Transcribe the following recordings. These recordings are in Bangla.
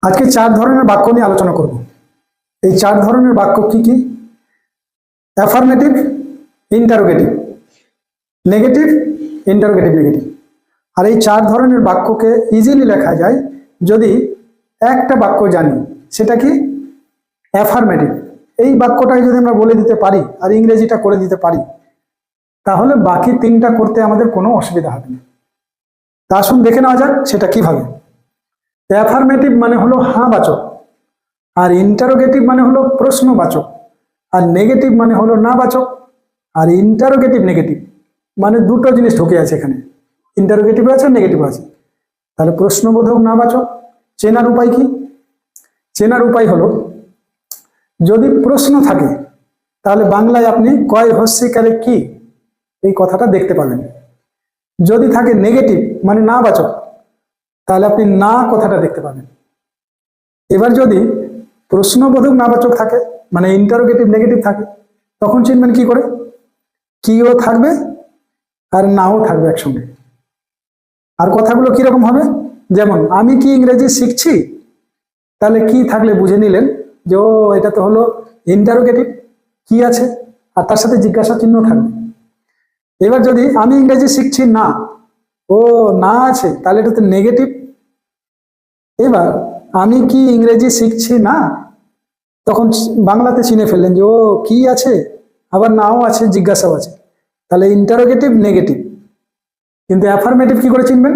আজকে চার ধরনের বাক্য নিয়ে আলোচনা করব। এই চার ধরনের বাক্য কি কি? Affirmative, interrogative, negative, interrogative negative. আর এই চার ধরনের বাক্যকে ইজিলি লেখা যায় যদি একটা বাক্য জানি, সেটা কি? অ্যাফার্মেটিভ। এই বাক্যটাই যদি আমরা বলে দিতে পারি আর ইংরেজিটা করে দিতে পারি, তাহলে বাকি তিনটা করতে আমাদের কোনো অসুবিধা হবে না। তা আসুন দেখে নেওয়া যাক সেটা কিভাবে। অ্যাফার্মেটিভ মানে হলো হ্যাঁ বাচক, আর ইন্টারোগেটিভ মানে হলো প্রশ্নবাচক, আর নেগেটিভ মানে হলো না বাচক, আর ইন্টারোগেটিভ নেগেটিভ মানে দুটো জিনিস ঢুকে আছে এখানে, ইন্টারোগেটিভ আছে নেগেটিভ আছে। তাহলে প্রশ্নবোধক না বাচক চেনার উপায় কি? চেনার উপায় হলো, যদি প্রশ্ন থাকে তাহলে বাংলায় আপনি কয় হস্যিকারে কি এই কথাটা দেখতে পাবেন। যদি থাকে নেগেটিভ মানে না বাচক, তাহলে আপনি না কথাটা দেখতে পাবেন। এবার যদি প্রশ্নবোধক নাবাচক থাকে মানে ইন্টারোগেটিভ নেগেটিভ থাকে, তখন চিনবেন কি করে? কিও থাকবে আর নাও থাকবে একসঙ্গে। আর কথাগুলো কিরকম হবে? যেমন আমি কি ইংরেজি শিখছি, তাহলে কি থাকলে বুঝে নিলেন যে ও এটা তো হলো ইন্টারোগেটিভ, কি আছে, আর তার সাথে জিজ্ঞাসা চিহ্ন থাকবে। এবার যদি আমি ইংরেজি শিখছি না, ও না আছে, তাহলে এটা তো নেগেটিভ। এবার আমি কি ইংরেজি শিখছি না, তখন বাংলাতে চিনে ফেললেন যে ও কি আছে, আবার নাও আছে, জিজ্ঞাসাও আছে, তাহলে ইন্টারোগেটিভ নেগেটিভ। কিন্তু অ্যাফার্মেটিভ কি করে চিনবেন?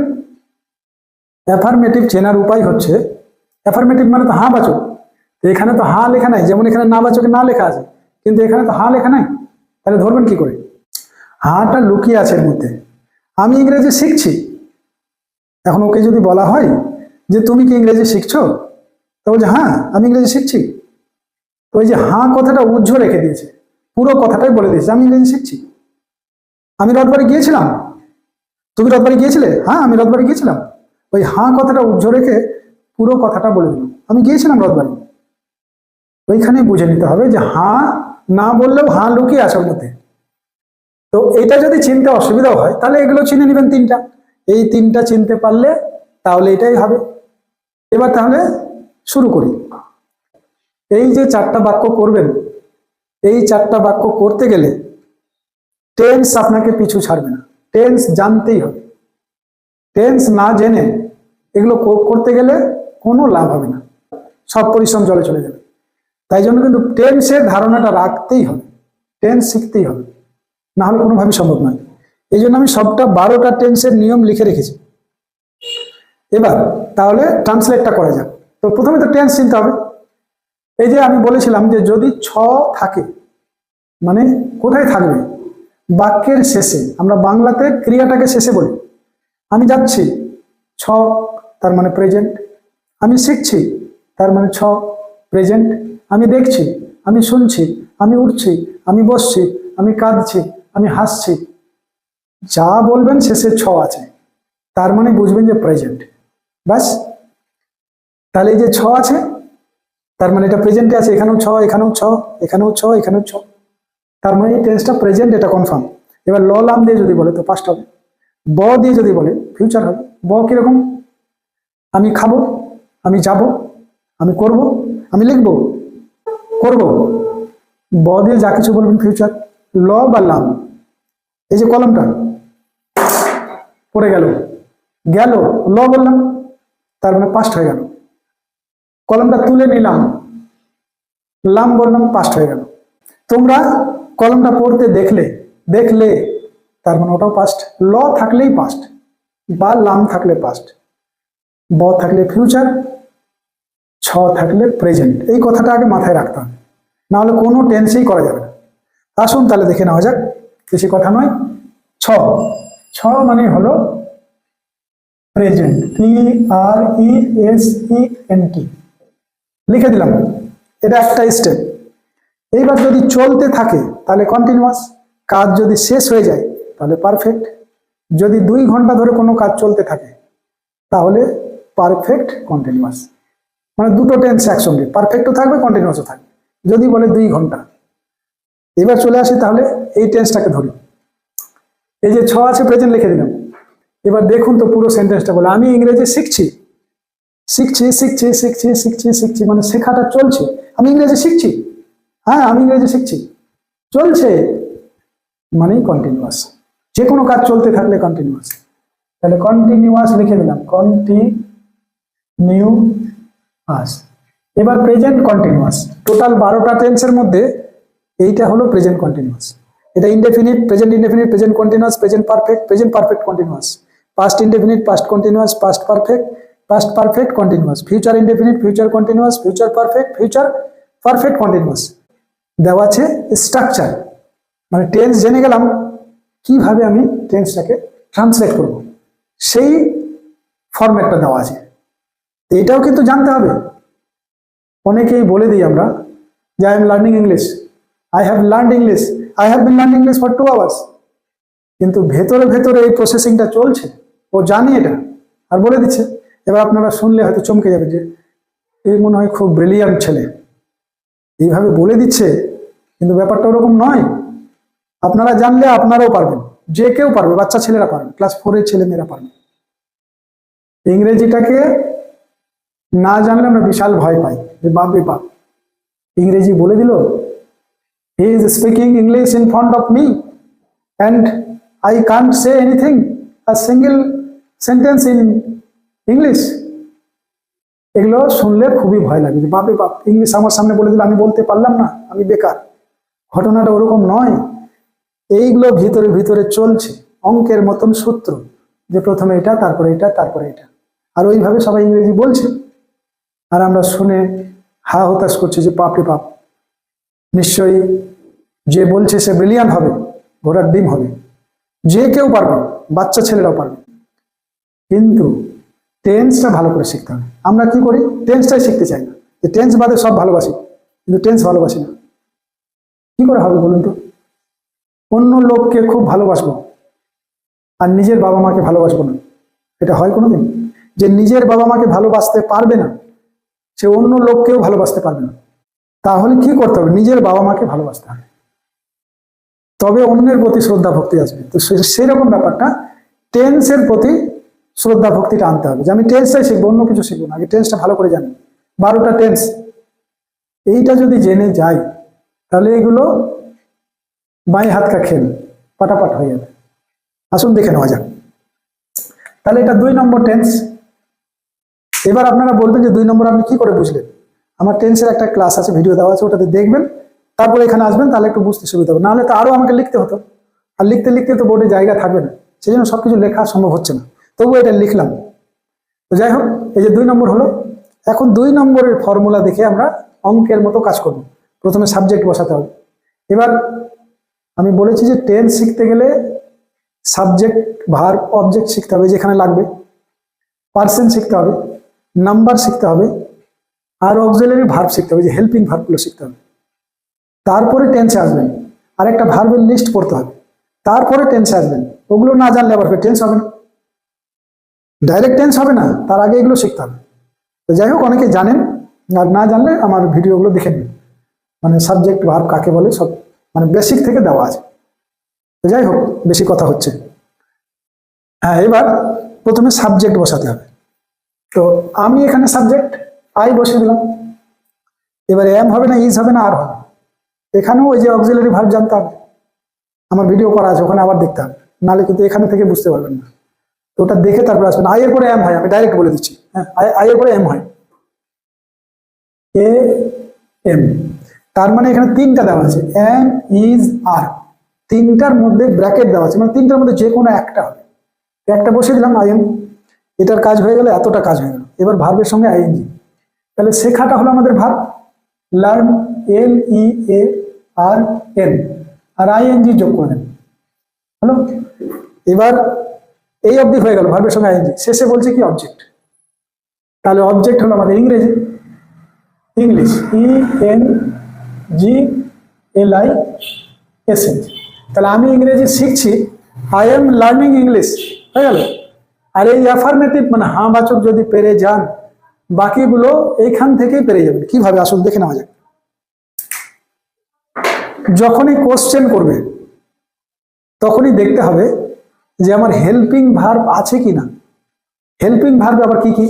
অ্যাফার্মেটিভ চেনার উপায় হচ্ছে, অ্যাফার্মেটিভ মানে তো হ্যাঁ বাচক, তো এখানে তো হ্যাঁ লেখা নাই, যেমন এখানে না বাচকে না লেখা আছে, কিন্তু এখানে তো হ্যাঁ লেখা নাই, তাহলে ধরবেন কি করে? হ্যাঁটা লুকিয়ে আছে এর মধ্যে। আমি ইংরেজি শিখছি, এখন ওকে যদি বলা হয় যে তুমি কি ইংরেজি শিখছো, তো বলছে হ্যাঁ আমি ইংরেজি শিখছি, ওই যে হাঁ কথাটা উজ্জ্ব রেখে দিয়েছে, পুরো কথাটাই বলে দিয়েছে আমি ইংরেজি শিখছি। আমি রথবাড়ি গিয়েছিলাম, তুমি রথবাড়ি গিয়েছিলে, হ্যাঁ আমি রথবাড়ি গিয়েছিলাম, ওই হাঁ কথাটা উজ্জ্ব রেখে পুরো কথাটা বলে দিল আমি গিয়েছিলাম রথবাড়ি। ওইখানে বুঝে নিতে হবে যে হাঁ না বললেও হাঁ লুকিয়ে আছে ওর মধ্যে। তো এটা যদি চিনতে অসুবিধাও হয়, তাহলে এগুলো চিনে নেবেন তিনটা। এই তিনটা চিনতে পারলে তাহলে এটাই হবে। এবার তাহলে শুরু করি। এই যে চারটা বাক্য করবেন, এই চারটা বাক্য করতে গেলে টেন্স আপনাকে পিছু ছাড়বে না, টেন্স জানতেই হবে। টেন্স না জেনে এগুলো করতে গেলে কোনো লাভ হবে না, সব পরিশ্রম জলে চলে যাবে। তাই জন্য কিন্তু টেন্সের ধারণাটা রাখতেই হবে, টেন্স শিখতেই হবে, না হলে কোনোভাবেই সম্ভব নয়। এই জন্য আমি সবটা 12টা টেন্সের নিয়ম লিখে রেখেছি। এবার তাহলে ট্রান্সলেটটা করা যাক। তো প্রথমে তো টেন্স চিনতে হবে। এই যে আমি বলেছিলাম যে যদি ছ থাকে, মানে কোথায় থাকবে? বাক্যের শেষে। আমরা বাংলাতে ক্রিয়াটাকে শেষে বলি। আমি যাচ্ছি, ছ, তার মানে প্রেজেন্ট। আমি শিখছি, তার মানে ছ, প্রেজেন্ট। আমি দেখছি, আমি শুনছি, আমি উঠছি, আমি বসছি, আমি কাঁদছি, আমি হাসছি, যা বলবেন শেষে ছ আছে, তার মানে বুঝবেন যে প্রেজেন্ট। ব্যাস। তাহলে এই যে ছ আছে, তার মানে এটা প্রেজেন্টে আছে, এখানেও ছ, এখানেও ছ, এখানেও ছ, এখানেও ছ, তার মানে এই টেন্সটা প্রেজেন্ট, এটা কনফার্ম। এবার ল লাম দিয়ে যদি বলে তো পাস্ট হবে, ব দিয়ে যদি বলে ফিউচার হবে। ব কিরকম? আমি খাবো, আমি যাব, আমি করব, আমি লিখব, করব। ব দিয়ে যা কিছু বলবেন ফিউচার। ল বা লাম, এই যে কলমটা পড়ে গেল, গেল, ল বললাম, তার মানে পাস্ট হয়ে গেল। কলমটা তুলে নিলাম, লাম বললাম, পাস্ট হয়ে গেল। তোমরা কলমটা পড়তে দেখলে, দেখলে, তার মানে ওটাও পাস্ট। ল থাকলেই পাস্ট, বা লাম থাকলে পাস্ট, ব থাকলে ফিউচার, ছ থাকলে প্রেজেন্ট। এই কথাটা আগে মাথায় রাখতে হবে, না হলে কোনো টেন্সেই করা যাবে না। আসুন তাহলে দেখে নেওয়া যাক, বেশি কথা নয়। ছ, ছ মানে হলো প্রেজেন্ট, PRESENT, লিখে দিলাম। এটা একটা স্টেপ। এইবার যদি চলতে থাকে তাহলে কন্টিনিউয়াস, কাজ যদি শেষ হয়ে যায় তাহলে পারফেক্ট। যদি 2 ঘন্টা ধরে কোনো কাজ চলতে থাকে তাহলে পারফেক্ট কন্টিনিউয়াস। মানে দুটো টেন্স একসঙ্গে, পারফেক্টও থাকবে কন্টিনিউয়াসও থাকবে। যদি বলে 2 ঘন্টা। এবার চলে আসি তাহলে এই টেন্সটাকে ধরি। এই যে ছ আছে, প্রেজেন্ট লিখে দিলাম। এবার দেখুন তো পুরো সেন্টেন্সটা বলে, আমি ইংরেজি শিখছি, শিখছি শিখছি শিখছি শিখছি শিখছি, মানে শেখাটা চলছে। আমি ইংরেজি শিখছি, হ্যাঁ আমি ইংরেজি শিখছি, চলছে মানেই কন্টিনিউয়াস। যে কোনো কাজ চলতে থাকলে কন্টিনিউয়াস। তাহলে কন্টিনিউয়াস লিখে দিলাম, কন্টিনিউয়াস। এবার প্রেজেন্ট কন্টিনিউয়াস। টোটাল 12টা টেন্সের মধ্যে এইটা হলো প্রেজেন্ট কন্টিনিউয়াস। এটা indefinite, present indefinite, present continuous, present perfect continuous, past indefinite, past continuous, past perfect continuous, future indefinite, future continuous, future perfect continuous. দেওয়া আছে স্ট্রাকচার, মানে টেন্স জেনে গেলাম, কিভাবে আমি টেন্সটাকে ট্রান্সলেট করব সেই ফরম্যাটটা দেওয়া আছে। এটাও কিন্তু জানতে হবে। অনেকেই বলে দিই আমরা যে I am learning English, I have learned English, I have been learning English for 2 hours, কিন্তু ভেতরে ভেতরে এই প্রসেসিংটা চলছে, ও জানে এটা আর বলে দিচ্ছে। এবার আপনারা শুনলে হয়তো চমকে যাবে যে এই মনে হয় খুব ব্রিলিয়ান্ট ছেলে, এইভাবে বলে দিচ্ছে, কিন্তু ব্যাপারটা ওরকম নয়। আপনারা জানলে আপনারাও পারবেন, যে কেউ পারবে, বাচ্চা ছেলেরা পারবে, ক্লাস 4-এর ছেলে মেয়েরা পারবে। ইংরেজিটাকে না জানলে আমরা বিশাল ভয় পাই যে বাপ রে বাপ, ইংরেজি বলে দিল, he is speaking English in front of me and I can't say anything, a single sentence in English. এগুলো শুনলে খুবই ভয় লাগে যে বাপ রে বাপ, ইংলিশ আমার সামনে বলে দিল, আমি বলতে পারলাম না, আমি বেকার। ঘটনাটা ওরকম নয়। এইগুলো ভিতরে ভিতরে চলছে, অঙ্কের মতন সূত্র, যে প্রথমে এটা, তারপরে এটা, তারপরে এটা। আর ওইভাবে সবাই ইংরেজি বলছে, আর আমরা শুনে হা হতাশ করছি যে বাপ রে বাপ, নিশ্চয়ই যে বলছে সে ব্রিলিয়ান্ট হবে, ঘোড়ার ডিম হবে, যে কেউ পারবে, বাচ্চা ছেলেরাও পারবে। কিন্তু টেন্সটা ভালো করে শিখতে হবে। আমরা কি করি, টেন্সটাই শিখতে চাই না, যে টেন্স বাদে সব ভালোবাসি, কিন্তু টেন্স ভালোবাসি না। কি করে হবে বলুন তো? অন্য লোককে খুব ভালোবাসবো আর নিজের বাবা মাকে ভালোবাসবো না, এটা হয় কোনোদিন? যে নিজের বাবা মাকে ভালোবাসতে পারবে না, সে অন্য লোককেও ভালোবাসতে পারবে না। তাহলে কি করতে হবে? নিজের বাবা মাকে ভালোবাসতে হবে, তবে অন্যের প্রতি শ্রদ্ধা ভক্তি আসবে। তো সেই রকম ব্যাপারটা, টেন্সের প্রতি শ্রদ্ধা ভক্তিটা আনতে হবে, যে আমি টেন্সটাই শিখবো, অন্য কিছু শিখবো না, আগে টেন্সটা ভালো করে জানি। 12টা টেন্স, এইটা যদি জেনে যাই, তাহলে এগুলো বাই হাত কা খেল, পাটাপাট হয়ে যাবে। আসুন দেখে নেওয়া যাক। তাহলে এটা 2 নম্বর টেন্স। এবার আপনারা বলবেন যে 2 নম্বর আপনি কি করে বুঝলেন? আমার টেন্সের একটা ক্লাস আছে, ভিডিও দেওয়া আছে, ওটাতে দেখবেন, তারপরে এখানে আসবেন, তাহলে একটু বুঝতে সুবিধা হবে। নাহলে তো আরো আমাকে লিখতে হতো, আর লিখতে লিখতে তো বোর্ডে জায়গা থাকবে না, সেই জন্য সবকিছু লেখা সম্ভব হচ্ছে না, তবুও এটা লিখলাম। তো যাই হোক, এই যে 2 নম্বর হলো। এখন 2 নম্বরের ফর্মুলা দেখে আমরা অঙ্কের মতো কাজ করব। প্রথমে সাবজেক্ট বসাতে হবে। এবার আমি বলেছি যে টেন্স শিখতে গেলে সাবজেক্ট, ভার্ব, অবজেক্ট শিখতে হবে, যেখানে লাগবে, পার্সন শিখতে হবে, নাম্বার শিখতে হবে, আর অক্সিলারি ভার্ব শিখতে হবে, যে হেল্পিং ভার্বগুলো শিখতে হবে। তারপরে টেন্সে আসবেন, আর একটা ভার্বের লিস্ট পড়তে হবে, তারপরে টেন্সে আসবেন। ওগুলো না জানলে আবার টেন্স হবে না, ডাইরেক্ট টেন্স হবে না, তার আগে এগুলো শিখতে হবে। তো যাই হোক, অনেকে জানেন, আর না জানলে আমার ভিডিওগুলো দেখে নিন, মানে সাবজেক্ট ভার্ব কাকে বলে সব, মানে বেসিক থেকে দেওয়া আছে। তো যাই হোক, বেশি কথা হচ্ছে। হ্যাঁ, এবার প্রথমে সাবজেক্ট বসাতে হবে। তো আমি এখানে সাবজেক্ট আই বসিয়ে দিলাম। এবার এম হবে না, ইজ হবে না, আর হবে। এখানেও ওই যে অক্সিলারি ভার্ব জানতে হবে, আমার ভিডিও করা আছে, ওখানে আবার দেখতে হবে, নাহলে কিন্তু এখানে থেকে বুঝতে পারবেন না। তো ওটা দেখে তারপরে আসবেন। আই এর পরে এম হয়, আমি ডাইরেক্ট বলে দিচ্ছি। হ্যাঁ, আই এর পরে এম হয়, এ এম। তার মানে এখানে 3টা দেওয়া আছে, এম, ইজ, আর। 3টার মধ্যে ব্র্যাকেট দেওয়া আছে, মানে 3টার মধ্যে যে কোনো একটা হবে। একটা বসিয়ে দিলাম, আই এম। এটার কাজ হয়ে গেলে এতটা কাজ হয়ে গেল। এবার ভার্বের সঙ্গে আইএনজি, তাহলে শেখাটা হলো আমাদের ভার্ব, লার্ন, LEARN, আর আইএনজি যোগ করে দেন, হলো। এবার এই অবধি হয়ে গেল ভার্বের সঙ্গে আইএনজি। শেষে বলছে কি অবজেক্ট, তাহলে অবজেক্ট হলো আমাদের ইংরেজি, ইংলিশ, ENGLISH। তাহলে আমি ইংরেজি শিখছি, আই এম লার্নিং ইংলিশ, হয়ে গেল। আর এই অ্যাফার্মেটিভ মানে হ্যাঁ বাচক যদি পেরে যান, বাকিগুলো এইখান থেকেই পেরে যাবেন। কিভাবে আসুন দেখে নেওয়া যাক। যখনই কোশ্চেন করবে, তখনই দেখতে হবে যে আমার হেল্পিং ভার্ব আছে কিনা। হেল্পিং ভার্ব আবার কি কি?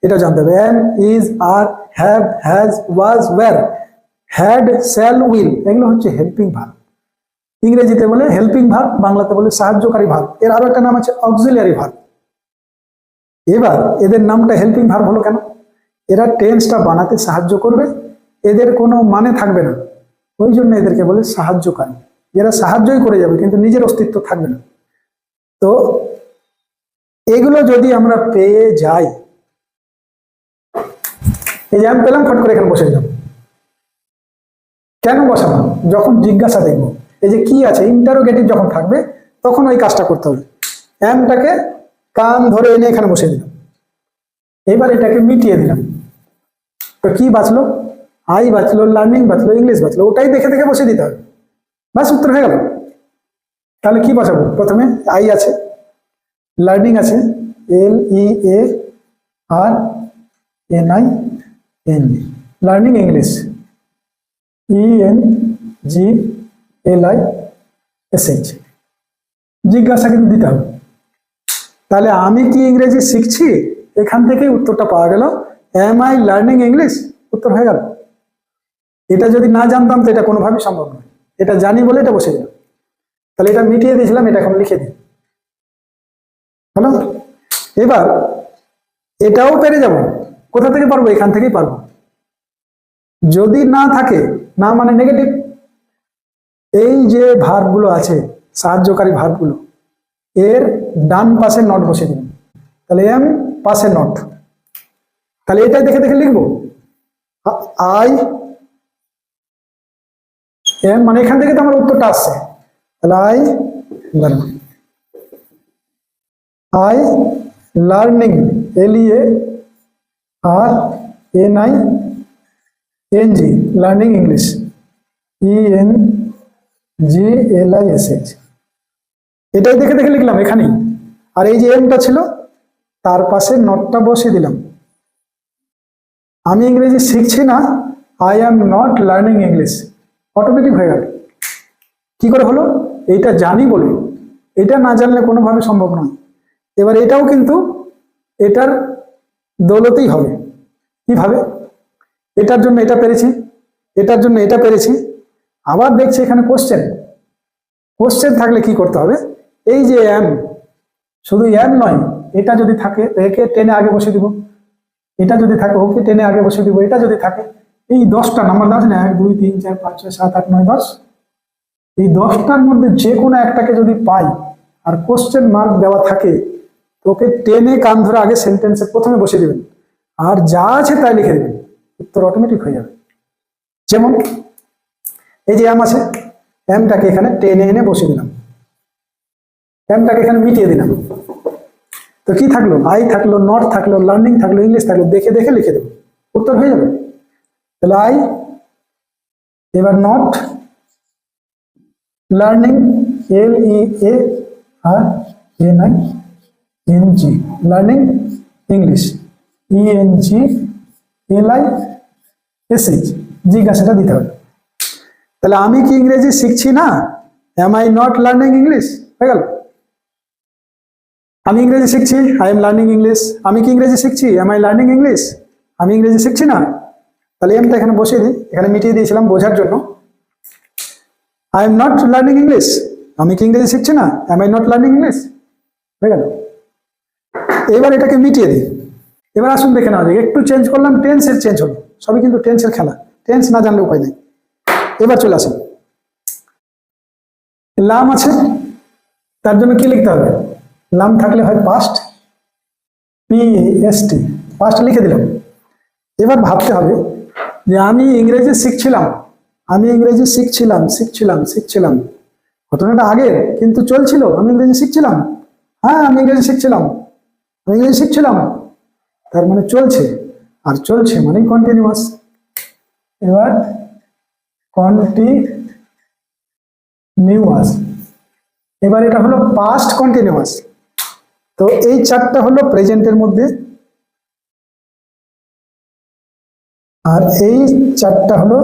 এটা জানতে হবে। Am, is, are, have, has, was, were, had, shall, will, এগুলো হচ্ছে হেল্পিং ভার্ব। ইংরেজিতে বলে হেল্পিং ভার্ব, বাংলাতে বলে সাহায্যকারী ভার্ব। এর আরো একটা নাম আছে অক্সিলিয়ারি ভার্ব। এবার এদের নামটা হেল্পিং ভার্ব হলো কেন? এরা টেন্সটা বানাতে সাহায্য করবে, এদের কোনো মানে থাকবে না, ওই জন্য এদেরকে বলে সাহায্যকারী। এরা সাহায্যই করে যাবে কিন্তু নিজের অস্তিত্ব থাকবে না। তো এগুলো যদি আমরা পেয়ে যাই, এই যে আমি পেলাম, ফট করে এখানে বসে দিলাম। কেন বসাবো? যখন জিজ্ঞাসা দেখবো, এই যে কি আছে ইন্টারোগেটিভ যখন থাকবে তখন ওই কাজটা করতে হবে। এমটাকে কান ধরে এনে এখানে বসে দিলাম, এবার এটাকে মিটিয়ে দিলাম। তো কি বাঁচলো? আই বাঁচলো, লার্নিং বাঁচলো, ইংলিশ বাঁচলো, ওটাই দেখে দেখে বসে দিতে হবে, বাস উত্তর হয়ে গেল। তাহলে কি বসাবো? প্রথমে আই আছে, লার্নিং আছে, LEARNING, লার্নিং ইংলিশ, ENGLISH, জিজ্ঞাসা কিন্তু দিতে হবে। তাহলে আমি কি ইংরেজি শিখছি, এখান থেকেই উত্তরটা পাওয়া গেল। এম আই লার্নিং ইংলিশ, উত্তর হয়ে গেল। এটা যদি না জানতাম তো এটা কোনোভাবেই সম্ভব নয়, এটা জানি বলে এটা বসে দিলাম। তাহলে এটা মিটিয়ে দিয়েছিলাম, এটা এখন লিখে দিই, হলো। এবার এটাও পেরে যাব। কোথা থেকে পারবো? এখান থেকেই পারবো। যদি না থাকে, না মানে নেগেটিভ, এই যে ভার্বগুলো আছে সাহায্যকারী ভার্বগুলো, এর ডান পাশে নট বসে দিন। তাহলে এম পাশে নট, তাহলে এটাই দেখে দেখে লিখবো। আই এম মানে এখান থেকে তো আমার উত্তরটা আসছে। তাহলে I learning, LEARNING, learning English, ENGLISH, এটাই দেখে দেখে লিখলাম এখানেই। আর এই যে এমটা ছিল তার পাশে নটটা বসিয়ে দিলাম। আমি ইংরেজি শিখছি না, I am not learning English, automatic হয়ে গেল। কি করে হলো? এইটা জানি বলে, এটা না জানলে কোনোভাবে সম্ভব নয়। এবার এটাও কিন্তু এটার দৌলতেই হবে। কিভাবে? এটার জন্য এটা পেরেছি, এটার জন্য এটা পেরেছি, আবার দেখছি এখানে কোশ্চেন। কোশ্চেন থাকলে কি করতে হবে? এই যে এম, শুধু এম নয়, এটা যদি থাকে একে টেনে আগে বসে দিব, এটা যদি থাকে ওকে টেনে আগে বসে দিব, এটা যদি থাকে এই 10টা নাম্বার দেওয়া আছে না, 1 2 3 4 5 6 7 8 9 10, এই 10টার মধ্যে যে কোনো একটাকে যদি পাই আর কোশ্চেন মার্ক দেওয়া থাকে, তোকে টেনে কান ধরে আগে সেন্টেন্সের প্রথমে বসে দিবেন, আর যা আছে তাই লিখে দেবেন, উত্তর অটোমেটিক হয়ে যাবে। যেমন এই যে এম আছে, এমটাকে এখানে টেনে এনে বসে দিলাম, এমটাকে এখানে মিটিয়ে দিলাম। তো কি থাকলো? আই থাকলো, নট থাকলো, লার্নিং থাকলো, ইংলিশ থাকলো, দেখে দেখে লিখে দেবো, উত্তর হয়ে যাবে। তাহলে আই, এবার not, learning, LEARNING, learning English, ENGLISH, জিজ্ঞাসাটা দিতে হবে। তাহলে আমি কি ইংরেজি শিখছি না, am I not learning English, হয়ে গেল। আমি ইংরেজি শিখছি, আই এম লার্নিং ইংলিশ। আমি কি ইংরেজি শিখছি, এম আই লার্নিং ইংলিশ, আমি ইংরেজি শিখছি না। তাহলে এমটা এখানে বসিয়ে দিই, এখানে মিটিয়ে দিয়েছিলাম বোঝার জন্য। I am not learning English, আমি কি ইংরেজি শিখছি না, am I not learning English, হয়ে গেল। এবার এটাকে মিটিয়ে দিই। এবার আসুন দেখে নেওয়া যায়, একটু চেঞ্জ করলাম, টেন্সের চেঞ্জ হলো, সবই কিন্তু টেন্সের খেলা, টেন্স না জানলে উপায় নেই। এবার চলে আসুন, লাম আছে, তার জন্য কি লিখতে হবে? লাম থাকলে হয় পাস্ট, PAST, পাস্ট লিখে দিলাম। এবার ভাবতে হবে যে আমি ইংরেজি শিখছিলাম, আমি ইংরেজি শিখছিলাম, ঘটনাটা আগে কিন্তু চলছিল, আমি ইংরেজি শিখছিলাম, হ্যাঁ আমি ইংরেজি শিখছিলাম, তার মানে চলছে, আর চলছে মানে কন্টিনিউয়াস। এবার কন্টিনিউয়াস, এবার এটা হলো পাস্ট কন্টিনিউয়াস। তো এই 4টা হলো প্রেজেন্টের মধ্যে, আর এই 4টা হলো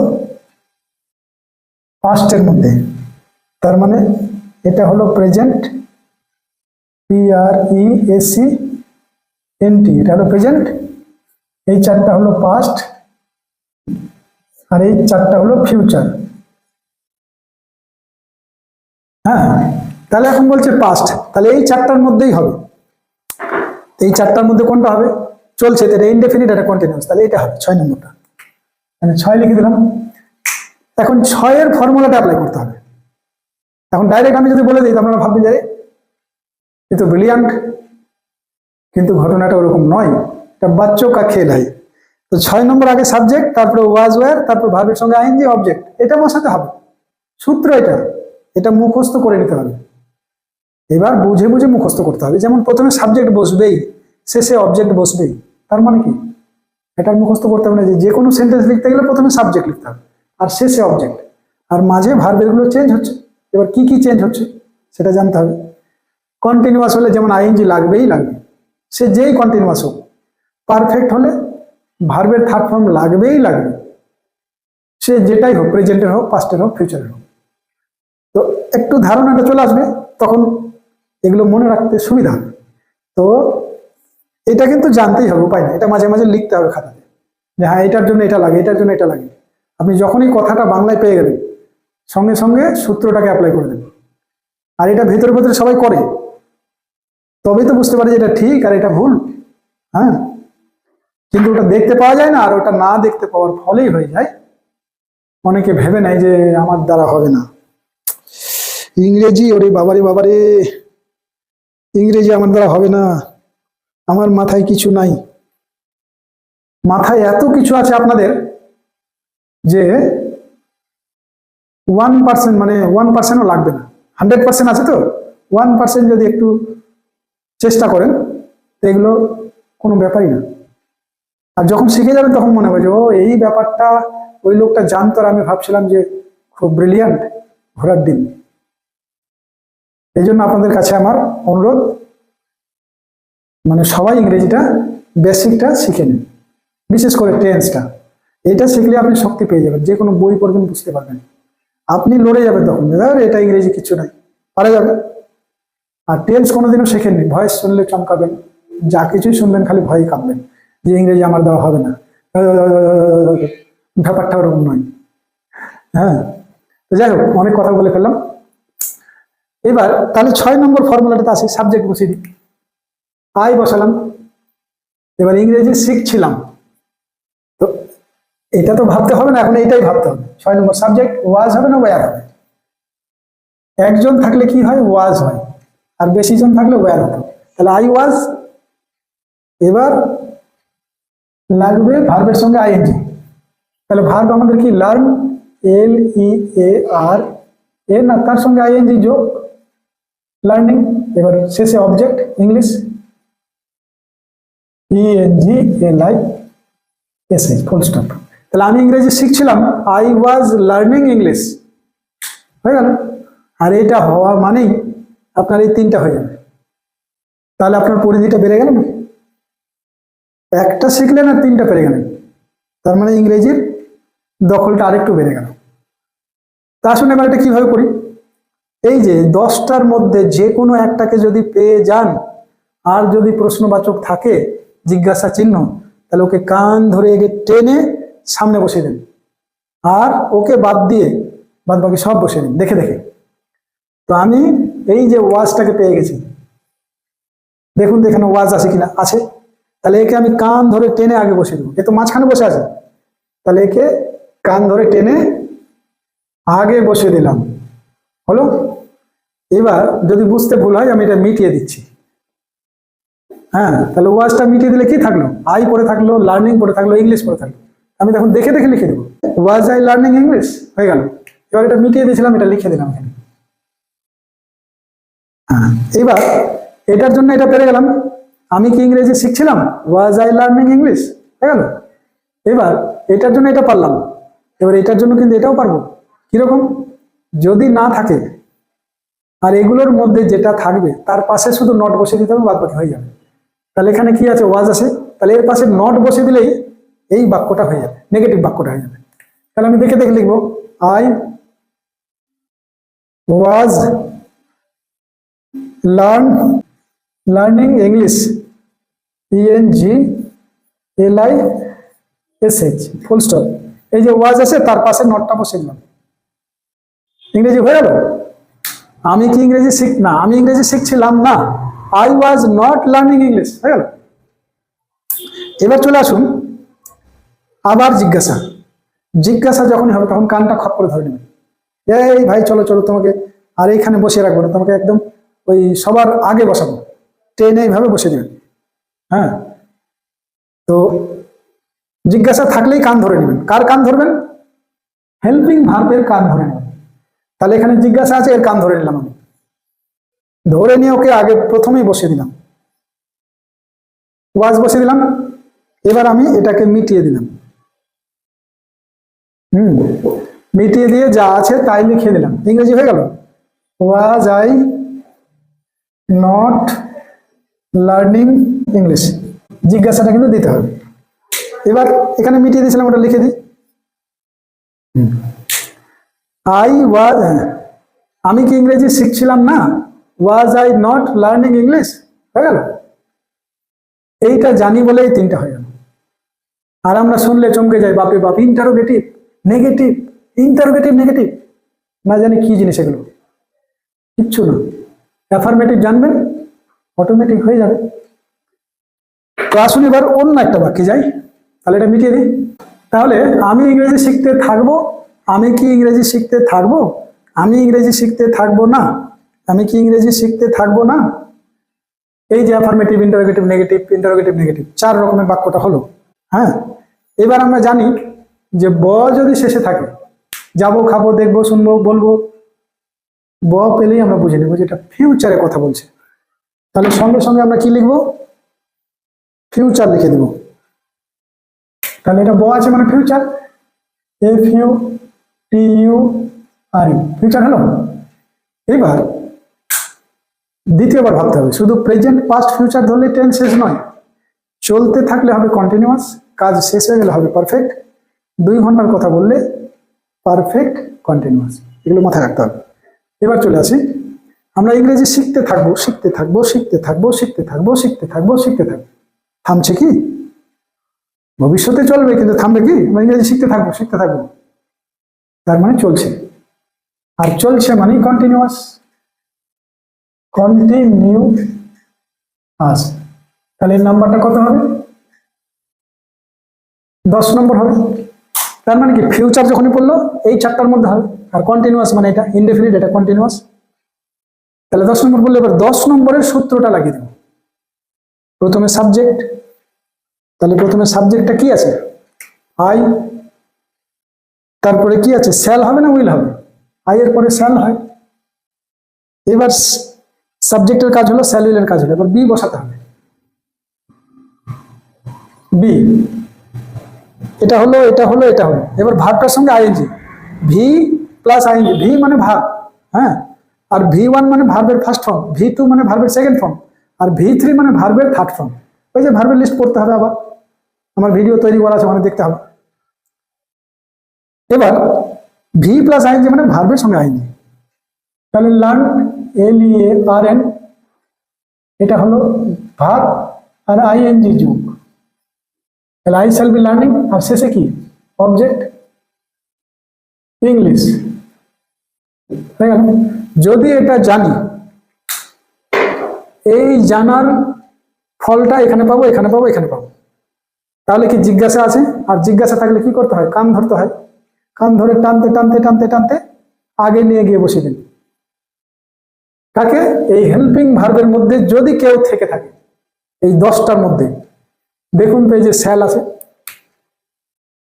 পাস্টের মধ্যে। তার মানে এটা হলো প্রেজেন্ট, PRESENT, এটা হলো প্রেজেন্ট, এই চারটা হলো পাস্ট, আর এই চারটা হলো ফিউচার। হ্যাঁ, তাহলে এখন বলছে পাস্ট, তাহলে এই চারটার মধ্যেই হবে। এই চারটার মধ্যে কোনটা হবে? চলছে, এটা ইনডেফিনিট, এটা কন্টিনিউয়াস, তাহলে এটা হবে 6 নম্বরটা। মানে 6 লিখে দিলাম। এখন 6 এর ফর্মুলাটা অ্যাপ্লাই করতে হবে। এখন ডাইরেক্ট আমি যদি বলে দিই আপনারা ভাববেন যে এ তো ব্রিলিয়ান্ট, কিন্তু ঘটনাটা ওরকম নয়। এটা বাচ্চো কা খেল হয়। তো 6 নম্বর আগে সাবজেক্ট, তারপরে ওয়াজ ওয়্যার, তারপর ভার্বের সঙ্গে আইএনজি অবজেক্ট, এটা বসাতে হবে। সূত্র এটা, এটা মুখস্থ করে নিতে হবে। এবার বুঝে বুঝে মুখস্থ করতে হবে। যেমন প্রথমে সাবজেক্ট বসবেই, শেষে অবজেক্ট বসবেই। তার মানে কি? এটা মুখস্থ করতে হবে না যে কোনো সেন্টেন্স লিখতে গেলে প্রথমে সাবজেক্ট লিখতে হবে আর শেষে অবজেক্ট, আর মাঝে ভার্বেরগুলো চেঞ্জ হচ্ছে। এবার কি কি চেঞ্জ হচ্ছে সেটা জানতে হবে। কন্টিনিউয়াস হলে যেমন আইএনজি লাগবেই লাগবে, সে যেই কন্টিনিউয়াস হোক। পারফেক্ট হলে ভার্বের থার্ড ফর্ম লাগবেই লাগবে, সে যেটাই হোক, প্রেজেন্টের হোক, পাস্টের হোক, ফিউচারের হোক। তো একটু ধারণাটা চলে আসবে, তখন এগুলো মনে রাখতে সুবিধা হবে। তো এটা কিন্তু জানতেই হবে, উপায় না, এটা মাঝে মাঝে লিখতে হবে খাতাতে যে হ্যাঁ এটার জন্য এটা লাগে, এটার জন্য এটা লাগে। আপনি যখনই কথাটা বাংলায় পেয়ে গেলেন, সঙ্গে সঙ্গে সূত্রটাকে অ্যাপ্লাই করে দেবেন। আর এটা ভেতরে ভেতরে সবাই করে, তবেই তো বুঝতে পারে যে এটা ঠিক আর এটা ভুল। হ্যাঁ, কিন্তু ওটা দেখতে পাওয়া যায় না, আর ওটা না দেখতে পাওয়ার ফলেই হয়ে যায়। অনেকে ভেবে নেয় যে আমার দ্বারা হবে না, ইংরেজি, ওরে বাবারে বাবারে, ইংরেজি আমার দ্বারা হবে না, আমার মাথায় কিছু নাই। মাথায় এত কিছু আছে আপনাদের যে 1%, মানে 1%ও লাগবে না। 100% আছে তো, 1% যদি একটু চেষ্টা করেন তো এগুলো কোনো ব্যাপারই না। আর যখন শিখে যাবেন তখন মনে হবে যে ও এই ব্যাপারটা ওই লোকটা জানতো, আর আমি ভাবছিলাম যে খুব ব্রিলিয়ান্ট, ঘোরার দিন। এই জন্য আপনাদের কাছে আমার অনুরোধ, মানে সবাই ইংরেজিটা বেসিকটা শিখে নিন, বিশেষ করে টেন্সটা। এটা শিখলে আপনি শক্তি পেয়ে যাবেন, যে কোনো বই পড়বেন বুঝতে পারবেন, আপনি লড়ে যাবেন তখন, এটা ইংরেজি কিছু নাই, পারা যাবে। আর টেন্স কোনোদিনও শেখেননি, ভয়েস শুনলে চমকাবেন, যা কিছুই শুনবেন খালি ভয়ে কাঁপবেন যে ইংরেজি আমার দ্বারা হবে না, ব্যাপারটা ওরকম নয়। হ্যাঁ, তো যাই হোক, অনেক কথা বলে ফেললাম। এবার তাহলে 6 নম্বর ফর্মুলাটাতে আসি, সাবজেক্ট বসিয়ে দিই, আই বসালাম। এবার ইংরেজি শিখছিলাম, তো এটা তো ভাবতে হবে না, এখন এইটাই ভাবতে হবে। 6 নম্বর সাবজেক্ট ওয়াজ হবে না ওয়্যার হবে? একজন থাকলে কি হয়? ওয়াজ হয়, আর বেশি জন থাকলে ওয়্যার হতো। তাহলে আই ওয়াজ, এবার লাগবে ভার্বের সঙ্গে আইএনজি। তাহলে ভার্ব আমাদের কি? লার্ন, LEAR, এ না, তার সঙ্গে আইএনজি যোগ, লার্নিং। এবার শেষে object English, ENGLISH, full stop. তাহলে আমি ইংরেজি শিখছিলাম, আই ওয়াজ লার্নিং ইংলিশ, হয়ে গেল। আর এটা হওয়া মানেই আপনার এই 3টা হয়ে যাবে। তাহলে আপনার পরিধিটা বেড়ে গেল না? একটা শিখলেন আর 3টা পেরে গেলেন, তার মানে ইংরেজির দখলটা আরেকটু বেড়ে গেল। তা শুনে এবার এটা কিভাবে করি? এই যে 10টার মধ্যে যে কোনো একটাকে যদি পেয়ে যান, আর যদি প্রশ্নবাচক থাকে, জিজ্ঞাসা চিহ্ন, তাহলে ওকে কান ধরে এগে টেনে সামনে বসিয়ে দেন, আর ওকে বাদ দিয়ে বাদ বাকি সব বসিয়ে দিন দেখে দেখে। তো আমি এই যে ওয়াজটাকে পেয়ে গেছি, দেখুন তো এখানে ওয়াজ আছে কিনা, আছে। তাহলে একে আমি কান ধরে টেনে আগে বসিয়ে দেবো, এ তো মাঝখানে বসে আছে, তাহলে একে কান ধরে টেনে আগে বসিয়ে দিলাম, হলো। এবার যদি বুঝতে ভুল হয় আমি এটা মিটিয়ে দিচ্ছি। হ্যাঁ, তাহলে ওয়াজটা মিটিয়ে দিলে কি থাকলো? আই পড়ে থাকলো, লার্নিং পড়ে থাকলো, ইংলিশ পড়ে থাকলো। আমি তখন দেখে দেখে লিখে দেবো, ওয়াজ আই লার্নিং ইংলিশ, হয়ে গেল। এবার এটা মিটিয়ে দিয়েছিলাম, এটা লিখে দিলাম এখানে। হ্যাঁ, এবার এটার জন্য এটা পেরে গেলাম, আমি কি ইংরেজি শিখছিলাম, ওয়াজ আই লার্নিং ইংলিশ, হয়ে গেল। এবার এটার জন্য এটা পারলাম, এবার এটার জন্য কিন্তু এটাও পারবো। কিরকম? যদি না থাকে, আর এগুলোর মধ্যে যেটা থাকবে তার পাশে শুধু নট বসিয়ে দিতে হবে, বাদ বাকি হয়ে যাবে। তাহলে এখানে কি আছে? ওয়াজ আছে, তাহলে এর পাশে নট বসিয়ে দিলেই এই বাক্যটা হয়ে যাবে, নেগেটিভ বাক্যটা হয়ে যাবে। তাহলে আমি দেখে দেখে লিখবো, I was learning English, ENGLISH, LISH full stop. এই যে ওয়াজ আছে তার পাশে নটটা বসে দিলাম, ইংরেজি হয়ে গেল। আমি কি ইংরেজি আমি ইংরেজি শিখছিলাম না, I was not learning English, হয়ে গেল। এবার চলে আসুন আবার জিজ্ঞাসা। জিজ্ঞাসা যখনই হবে তখন কানটা খপ করে ধরে নেবেন, এই ভাই চলো চলো, তোমাকে আর এইখানে বসিয়ে রাখবো না, তোমাকে একদম ওই সবার আগে বসাবো, ট্রেনে এইভাবে বসে দেবেন। হ্যাঁ, তো জিজ্ঞাসা থাকলেই কান ধরে নেবেন। কার কান ধরবেন? হেল্পিং ভার্বের কান ধরে নেবেন। তাহলে এখানে জিজ্ঞাসা আছে, এর কান ধরে নিলাম আমি, ধরে নিয়ে ওকে আগে প্রথমেই বসিয়ে দিলাম, ওয়াজ বসিয়ে দিলাম। এবার আমি এটাকে মিটিয়ে দিলাম, মিটিয়ে দিয়ে যা আছে তাই লিখে দিলাম, ইংরেজি হয়ে গেল। Was I not learning English, জিজ্ঞাসাটা কিন্তু দিতে হবে। এবার এখানে মিটিয়ে দিয়েছিলাম, ওটা লিখে দিই। আমি কি ইংরেজি শিখছিলাম না, ওয়াজ আই নট লার্নিং ইংলিশ, হয়ে গেল। এইটা জানি বলেই তিনটা হয়ে গেল। আর আমরা শুনলে চমকে যাই, বাপরে বাপ, ইন্টারোগেটিভ নেগেটিভ, ইন্টারোগেটিভ নেগেটিভ, না জানি কি জিনিস এগুলো, কিচ্ছু না। অ্যাফার্মেটিভ জানবেন, অটোমেটিক হয়ে যাবে। তো আসুন এবার অন্য একটা বাক্যে যাই, তাহলে এটা মিটিয়ে দিই। তাহলে আমি ইংরেজি শিখতে থাকবো, আমি কি ইংরেজি শিখতে থাকবো, আমি ইংরেজি শিখতে থাকবো না, আমি কি ইংরেজি শিখতে থাকবো না। এই যে affirmative, interrogative, negative, interrogative, negative, 4 রকমের বাক্যটা হলো। হ্যাঁ, এবার আমরা জানি যে ব যদি শেষে থাকে, যাবো, খাবো, দেখবো, শুনবো, বলবো, ব পেলেই আমরা বুঝে নেবো যেটা ফিউচারে কথা বলছে। তাহলে সঙ্গে সঙ্গে আমরা কি লিখবো? ফিউচার লিখে দেবো। তাহলে এটা ব আছে মানে ফিউচার, FUTURE, ফিউচার হলো। এবার দ্বিতীয়বার ভাবতে হবে, শুধু প্রেজেন্ট, পাস্ট, ফিউচার ধরলে টেন্স শেষ নয়, চলতে থাকলে হবে কন্টিনিউয়াস, কাজ শেষ হয়ে গেলে হবে পারফেক্ট, 2 ঘন্টার কথা বললে পারফেক্ট কন্টিনিউয়াস, এগুলো মাথায় রাখতে হবে। এবার চলে আসি, আমরা ইংরেজি শিখতে থাকবো, শিখতে থাকবো, শিখতে থাকবো, শিখতে থাকবো, শিখতে থাকবো, শিখতে থাকবো। থামছে কি? ভবিষ্যতে চলবে, কিন্তু থামবে কি? আমরা ইংরেজি শিখতে থাকবো, শিখতে থাকবো, তার মানে চলছে। আর চলছে মানে কন্টিনিউয়াস, কন্টিনিউয়াস। তাহলে এর নাম্বারটা কত হবে? 10 নম্বর হবে। তার মানে কি, ফিউচার যখনই পড়লো এই 4টার মধ্যে হবে, আর কন্টিনিউয়াস মানে এটা ইনডেফিনিট, এটা কন্টিনিউয়াস। তাহলে 10 নম্বর বললে এবার 10 নম্বরের সূত্রটা লাগিয়ে দেব। প্রথমে সাবজেক্ট, তাহলে প্রথমে সাবজেক্টটা কি আছে? আই, তারপরে কি আছে? শ্যাল হবে না উইল হবে? আই এর পরে শ্যাল হয়। এবার সাবজেক্টের কাজ হলো, শ্যাল উইলের কাজ হলো, এবার বি বসাতে হবে। বি, এটা হলো, এটা হলো, এটা হলো। এবার ভার্বটার সঙ্গে ING, V plus ING, V মানে ভার্ব, হ্যাঁ, আর V1 মানে ভার্বের ফার্স্ট ফর্ম, V2 মানে ভার্বের সেকেন্ড ফর্ম, আর V3 মানে ভার্বের থার্ড ফর্ম। ওই যে ভার্বের লিস্ট পড়তে হবে, আবার আমার ভিডিও তৈরি করা আছে, মানে দেখতে হবে। এবার ভি প্লাস আইএনজি মানে ভার্বের সঙ্গে আইএনজি, তাহলে লার্ন, LEARN, এটা হলো ভার্ব আর আইএনজি যোগ, তাহলে আই শ্যাল বি লার্নিং, আর শেষে কি? অবজেক্ট ইংলিশ, হয়ে গেল। যদি এটা জানি, এই জানার ফলটা এখানে পাবো, এখানে পাবো, এখানে পাবো। তাহলে কি জিজ্ঞাসা আছে, আর জিজ্ঞাসা থাকলে কি করতে হয়? কান ধরতে হয়, কান ধরে টানতে টানতে টানতে টানতে আগে নিয়ে গিয়ে বসিয়ে দিন। কাকে? এই হেল্পিং ভার্বের মধ্যে যদি কেউ থেকে থাকে, এই 10টার মধ্যে, দেখুন তো এই যে শ্যাল আছে,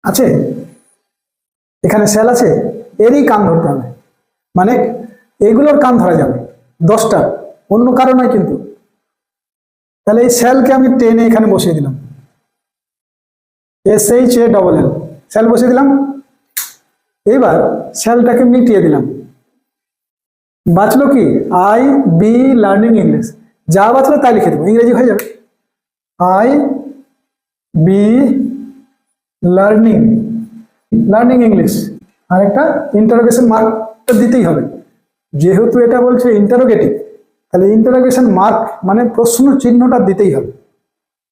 আছে এখানে শ্যাল আছে, এরই কান ধরতে হবে, মানে এগুলোর কান ধরা যাবে 10টা, অন্য কারো নয় কিন্তু। তাহলে এই শ্যালকে আমি টেনে এখানে বসিয়ে দিলাম, SHALL, শ্যাল বসিয়ে দিলাম। এবার শ্যালটাকে মিটিয়ে দিলাম, বাঁচলো কি? আই বি লার্নিং ইংলিশ, যা বাঁচলো তাই লিখে দেবো, ইংরেজি হয়ে যাবে। I be learning, learning English, আর একটা ইন্টারোগেশন মার্কটা দিতেই হবে, যেহেতু এটা বলছে ইন্টারোগেটিভ, তাহলে ইন্টারোগেশন মার্ক মানে প্রশ্ন চিহ্নটা দিতেই হবে।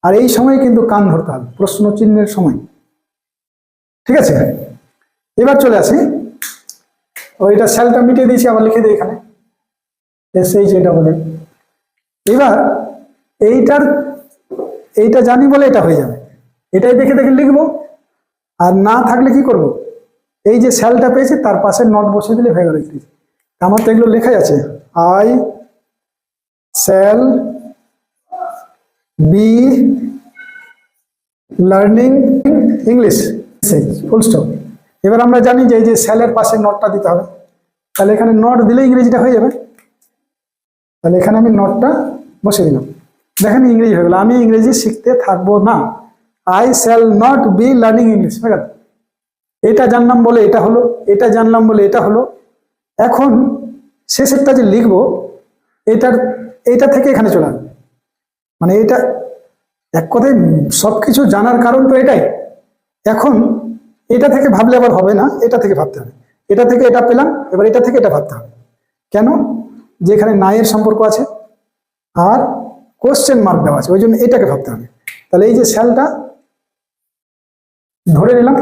আর এই সময় কিন্তু কান ধরতে হবে, প্রশ্ন চিহ্নের সময়। ঠিক আছে, এবার চলে আসি, ওইটা সেলটা মিটিয়ে দিয়েছি, আবার লিখে দিই এখানে SHA। এবার এইটা জানি বলে এটা হয়ে যাবে, এটাই দেখে দেখে লিখবো। আর না থাকলে কি করব, এই যে সেলটা পেয়েছি তার পাশে নট বসিয়ে দিলে হয়ে গেল। আমার তো এগুলো লেখাই আছে, I shall be learning English, full stop. এবার আমরা জানি যে এই যে শ্যালের পাশে নটটা দিতে হবে, তাহলে এখানে নট দিলে ইংরেজিটা হয়ে যাবে। তাহলে এখানে আমি নটটা বসিয়ে দিলাম, দেখেন ইংরেজি হয়ে গেল। আমি ইংরেজি শিখতে থাকবো না, I shall not be learning English হয়ে গেল। এটা জানলাম বলে এটা হলো, এটা জানলাম বলে এটা হলো। এখন শেষেরটা যে লিখবো, এটা থেকে এখানে চলে আসবে, মানে এটা এক কথায় সবকিছু জানার কারণ তো এটাই। এখন এটা থেকে ভাবলে আবার হবে না, এটা থেকে ভাবতে হবে। এটা থেকে এটা পেলাম, এবার এটা থেকে এটা ভাবতে হবে। কেন? যে এখানে নায়ের সম্পর্ক আছে আর কোশ্চেন মার্ক দেওয়া আছে, ওই জন্য এটাকে ভাবতে হবে। তাহলে এই যে শ্যালটা ধরে নিলাম,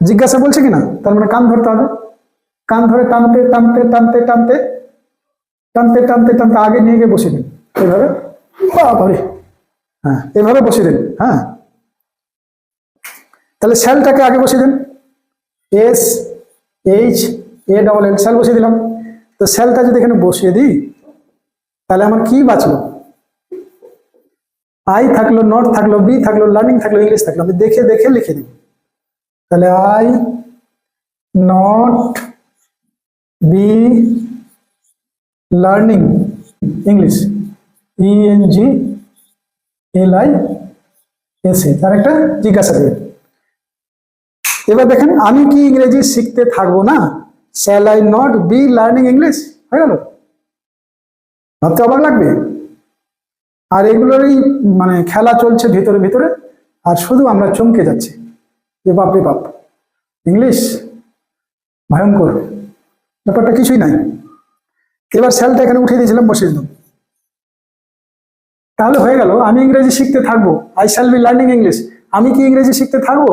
জিজ্ঞাসা বলছে কিনা, তার মানে কান ধরতে হবে। কান ধরে টানতে টানতে টানতে টানতে টানতে টানতে টানতে আগে নিয়ে গিয়ে বসিয়ে দিন, এইভাবে। হ্যাঁ, এভাবে বসিয়ে দিন। হ্যাঁ, তাহলে শ্যালটাকে আগে বসিয়ে দিন, SHALL, শ্যাল বসিয়ে দিলাম। তো শ্যালটা যদি এখানে বসিয়ে দিই, তাহলে আমার কি বাঁচলো? আই থাকলো, নট থাকলো, বি থাকলো, লার্নিং থাকলো, ইংলিশ থাকলো। আমি দেখে দেখে লিখে দিব। তাহলে I not be learning English, ENGLISH, তার একটা জিজ্ঞাসা দেবেন। এবার দেখেন, আমি কি ইংরেজি শিখতে থাকবো না, shall I not be learning English হয়ে গেল। ভাবতে অবাক লাগবে। আর এগুলোরই মানে খেলা চলছে ভিতরে ভিতরে, আর শুধু আমরা চমকে যাচ্ছি যে বাপরে বাপ, ইংলিশ ভয়ঙ্কর, ব্যাপারটা কিছুই নাই। এবার শ্যালটা এখানে উঠিয়ে দিয়েছিলাম, বসিয়ে দিলাম। তাহলে হয়ে গেল, আমি ইংরেজি শিখতে থাকবো, I shall be learning English. আমি কি ইংরেজি শিখতে থাকবো,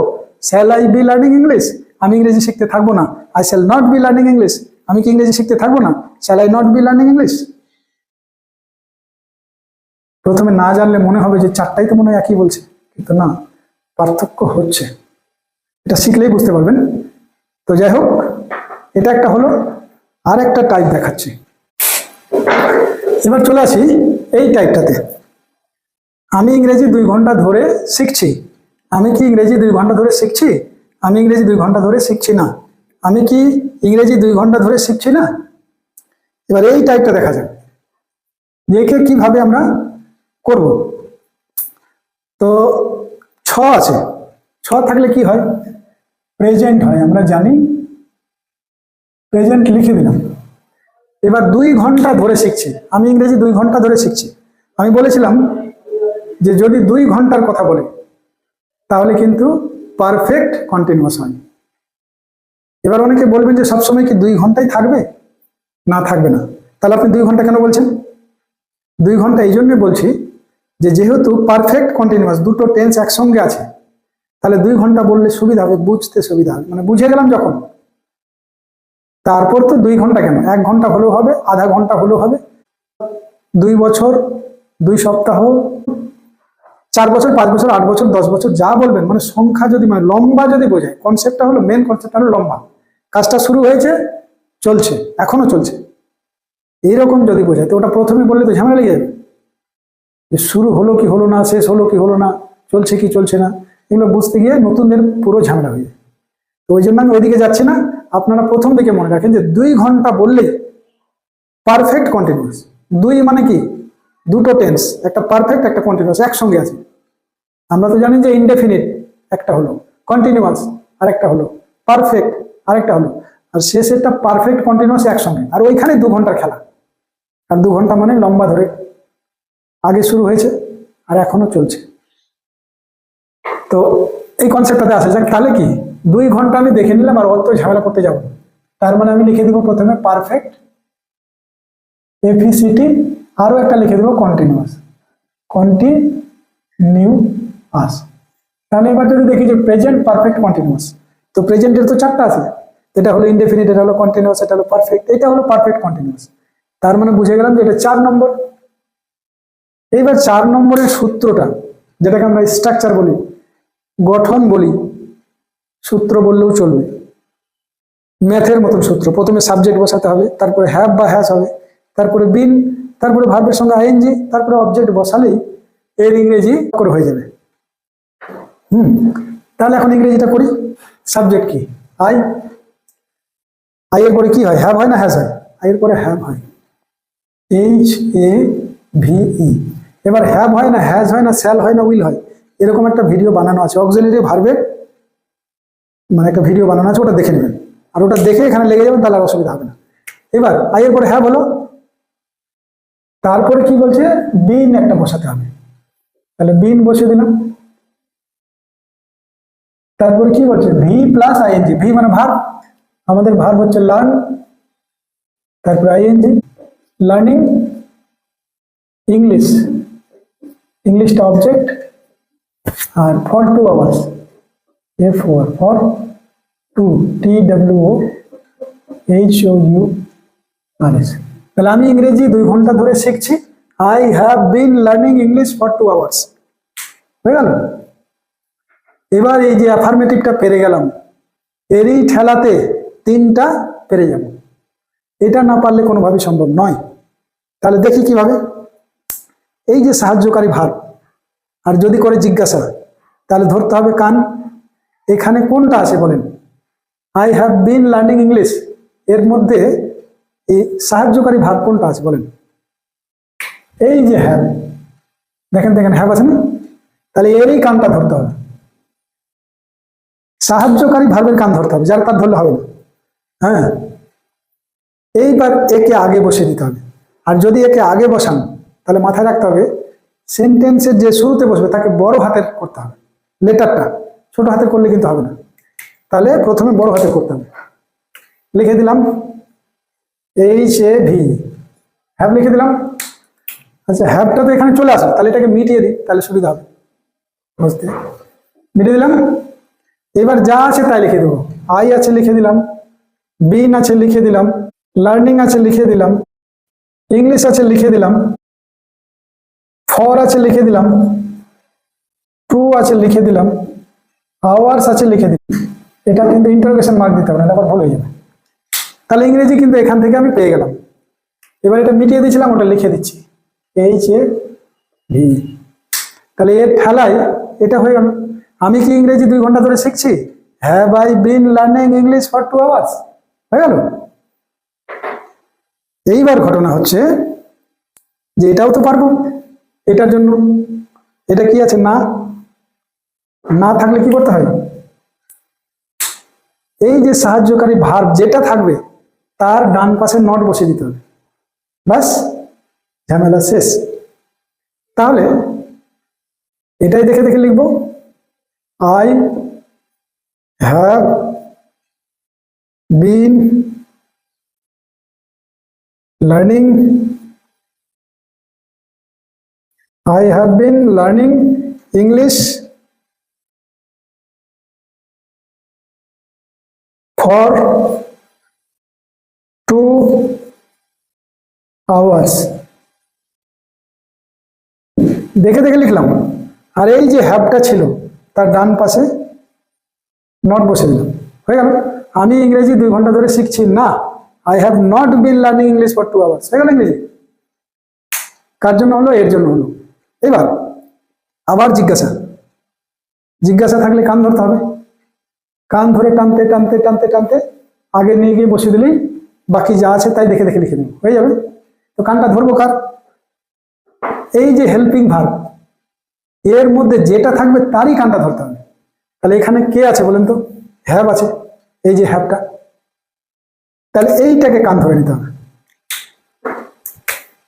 shall I be learning English. আমি ইংরেজি শিখতে থাকবো না, I shall not be learning English. আমি কি ইংরেজি শিখতে থাকবো না, shall I not be learning English. প্রথমে না জানলে মনে হবে যে চারটাই তো মনে হয় একই বলছে, কিন্তু না, পার্থক্য হচ্ছে। এটা শিখলেই বুঝতে পারবেন। তো যাই হোক, এটা একটা হলো। আর একটা টাইপ দেখাচ্ছি। এবার চলে আসি এই টাইপটাতে। আমি ইংরেজি 2 ঘন্টা ধরে শিখছি। আমি কি ইংরেজি 2 ঘন্টা ধরে শিখছি? আমি ইংরেজি 2 ঘন্টা ধরে শিখছি না। আমি কি ইংরেজি 2 ঘন্টা ধরে শিখছি না। এবার এই টাইপটা দেখা যাক, দেখে কিভাবে আমরা করব। তো 6 আছে, 6 থাকলে কি হয়, প্রেজেন্ট হয়, আমরা জানি। প্রেজেন্ট লিখে দিলাম। এবার 2 ঘন্টা ধরে শিখছি, আমি ইংরেজি 2 ঘন্টা ধরে শিখছি। আমি বলেছিলাম যে যদি 2 ঘন্টার কথা বলে তাহলে কিন্তু পারফেক্ট কন্টিনিউয়াস হয়। এবার অনেকে বলবেন যে সবসময় কি 2 ঘন্টাই থাকবে, না থাকবে না। তাহলে আপনি 2 ঘন্টা কেন বলছেন? 2 ঘন্টা এই জন্য বলছি যে যেহেতু পারফেক্ট কন্টিনিউয়াস দুটো টেন্স একসঙ্গে আছে, তাহলে 2 ঘন্টা বললে সুবিধা হবে, বুঝতে সুবিধা হবে, মানে বুঝে গেলাম যখন। তারপর তো 2 ঘন্টা কেন, 1 ঘন্টা হলেও হবে, আধা ঘন্টা হলেও হবে। 2 বছর, 2 সপ্তাহ, 4 বছর, 5 বছর, 8 বছর, 10 বছর, যা বলবেন, মানে সংখ্যা যদি, মানে লম্বা যদি বোঝায়, কনসেপ্টটা হলো, মেন কনসেপ্টটা হলো লম্বা, কাজটা শুরু হয়েছে, চলছে, এখনো চলছে, এইরকম যদি বোঝায়, তো ওটা প্রথমে বললে তো ঝামেলা লেগে যাবে। শুরু হলো কি হলো না, শেষ হলো কি হলো না, চলছে কি চলছে না, এগুলো বুঝতে গিয়ে নতুনদের পুরো ঝামেলা হয়ে যায়। তো ওই জন্য আমি ওইদিকে যাচ্ছি না। আপনারা প্রথম দিকে মনে রাখেন যে 2 ঘন্টা বললে পারফেক্ট কন্টিনিউয়াস। 2 মানে কি, দুটো টেন্স, একটা পারফেক্ট একটা কন্টিনিউয়াস একসঙ্গে আছে। আমরা তো জানি যে ইনডেফিনিট একটা হলো, কন্টিনিউয়াস আর একটা হলো, পারফেক্ট আর একটা হলো, আর শেষেরটা পারফেক্ট কন্টিনিউয়াস একসঙ্গে। আর ওইখানে 2 ঘন্টার খেলা। আর 2 ঘন্টা মানে লম্বা ধরে, আগে শুরু হয়েছে আর এখনো চলছে। তো এই কনসেপ্টটাতে আসা যাক। তাহলে কি 2 ঘন্টা আমি দেখে নিলাম, আর অত ঝামেলা করতে যাব। তার মানে আমি লিখে দিব প্রথমে পারফেক্ট, FECT, আরো একটা লিখে দেবো কন্টিনিউয়াস, নিউ আস। তাহলে এবার যদি দেখি যে প্রেজেন্ট পারফেক্ট কন্টিনিউয়াস, তো প্রেজেন্টের তো চারটা আছে, এটা হলো ইনডেফিনিট, এটা হলো কন্টিনিউয়াস, এটা হলো পারফেক্ট, এটা হলো পারফেক্ট কন্টিনিউয়াস। তার মানে বুঝে গেলাম যে এটা 4 নম্বর। এইবার 4 নম্বরের সূত্রটা, যেটাকে আমরা স্ট্রাকচার বলি, গঠন বলি, সূত্র বললেও চলবে, ম্যাথের মতন সূত্র। প্রথমে সাবজেক্ট বসাতে হবে, তারপরে হ্যাভ বা হ্যাজ হবে, তারপরে বিন, তারপরে ভার্বের সঙ্গে আইএনজি, তারপরে অবজেক্ট বসালেই এর ইংরেজি করে হয়ে যাবে। তাহলে এখন ইংরেজিটা করি। সাবজেক্ট কি? আই। আই এর পরে কি হয়? হ্যাভ হয় না হ্যাজ হয়? আই এর পরে হ্যাভ হয়, HAVE। এবার হ্যাভ হয় না হ্যাজ হয় না শ্যাল হয় না উইল হয়, এরকম একটা ভিডিও বানানো আছে, অক্সিলারি ভার্বের মানে একটা ভিডিও বানানো আছে, ওটা দেখে নেবেন। আর ওটা দেখে এখানে লেগে যাবেন, তাহলে আর অসুবিধা হবে না। এবার আই এর পরে হ্যাভ হলো, তারপরে কি বলছে? বিন একটা বসাতে হবে, তাহলে বিন বসিয়ে দিলাম। তারপরে কি বলছে? V plus ING. ভি মানে ভার্ব, আমাদের ভার্ব হচ্ছে লার্ন, তারপরে আইএনজি, লার্নিং ইংলিশ, ইংলিশটা অবজেক্ট, আর ফর 2 আওয়ার্স, ফর 2, TWOHOURS। তাহলে আমি ইংরেজি 2 ঘন্টা ধরে শিখছি। I have been learning English for 2 hours. হয়ে গেল। এবার এই যে অ্যাফার্মেটিভটা পেরে গেলাম, এরই ঠেলাতে 3টা পেরে যাব। এটা না পারলে কোনোভাবেই সম্ভব নয়। তাহলে দেখি কিভাবে। এই যে সাহায্যকারী ভার্ব, আর যদি করে জিজ্ঞাসা, তাহলে ধরতে হবে কান। এখানে কোনটা আছে বলেন? I have been learning English, এর মধ্যে এই সাহায্যকারী ভার্ব কোনটা আছে বলেন? এই যে হ্যাভ, দেখেন দেখেন হ্যাভ আছে না? তাহলে এরই কানটা ধরতে হবে, সাহায্যকারী ভার্বের কান ধরতে হবে, যার কান ধরলে হবে না। হ্যাঁ, এইবার একে আগে বসিয়ে দিতে হবে। আর যদি একে আগে বসান, তাহলে মাথায় রাখতে হবে সেন্টেন্সের যে শুরুতে বসবে তাকে বড় হাতের করতে হবে, লেটারটা ছোট হাতের করলে কিন্তু হবে না। তাহলে প্রথমে বড় হাতের করতে হবে। লিখে দিলাম HAV, হ্যাভ লিখে দিলাম। আচ্ছা, হ্যাভটা তো এখানে চলে আসে, তাহলে এটাকে মিটিয়ে দিই, তাহলে সুবিধা হবে বুঝতে। মিটিয়ে দিলাম। এবার যা আছে তাই লিখে দেবো। আই আছে লিখে দিলাম, বিন আছে লিখে দিলাম, লার্নিং আছে লিখে দিলাম, ইংলিশ আছে লিখে দিলাম, ফর আছে লিখে দিলাম, টু আছে লিখে দিলাম, আওয়ার্স আছে লিখে দিলাম। এটা কিন্তু ইন্টারোগেশন মার্ক দিতে হবে না, আবার ভুল হয়ে যাবে। তাহলে ইংরেজি কিন্তু এখান থেকে আমি পেয়ে গেলাম। এবার এটা মিটিয়ে দিয়েছিলাম, ওটা লিখে দিচ্ছি HAV। তাহলে এর ঠেলায় এটা হয়ে গেল। আমি কি ইংরেজি 2 ঘন্টা ধরে শিখছি? Have I been learning English for 2 hours. হয়ে গেল। এইবার ঘটনা হচ্ছে যে এটাও তো পারবো, এটার জন্য এটা কি আছে? না। না থাকলে কি করতে হয়? এই যে সাহায্যকারী ভার্ব যেটা থাকবে তার ডান পাশে নট বসিয়ে দিতে হবে, ব্যাস ঝামেলা শেষ। তাহলে এটাই দেখে দেখে লিখবো, I have been learning, I have been learning English for 2 hours। দেখে দেখে লিখলাম। আর এই যে হ্যাভটা ছিল তার ডান পাশে নট বসে দিলাম। হয়ে গেল। আমি ইংরেজি 2 ঘন্টা ধরে শিখছি না, I have not been learning English for 2 hours. হয়ে গেল ইংরেজি। কার জন্য হলো? এর জন্য হলো। এবার আবার জিজ্ঞাসা, জিজ্ঞাসা থাকলে কান ধরতে হবে। কান ধরে টানতে টানতে টানতে টানতে আগে নিয়ে গিয়ে বসিয়ে দিলেই বাকি যা আছে তাই দেখে দেখে লিখে দেবো, হয়ে যাবে। তো কানটা ধরবো কার? এই যে হেল্পিং ভার্ব, এর মধ্যে যেটা থাকবে তারই কানটা ধরতে হবে। তাহলে এখানে কে আছে বলেন তো? হ্যাভ আছে, এই যে হ্যাভটা, তাহলে এইটাকে কান ধরে নিতে হবে,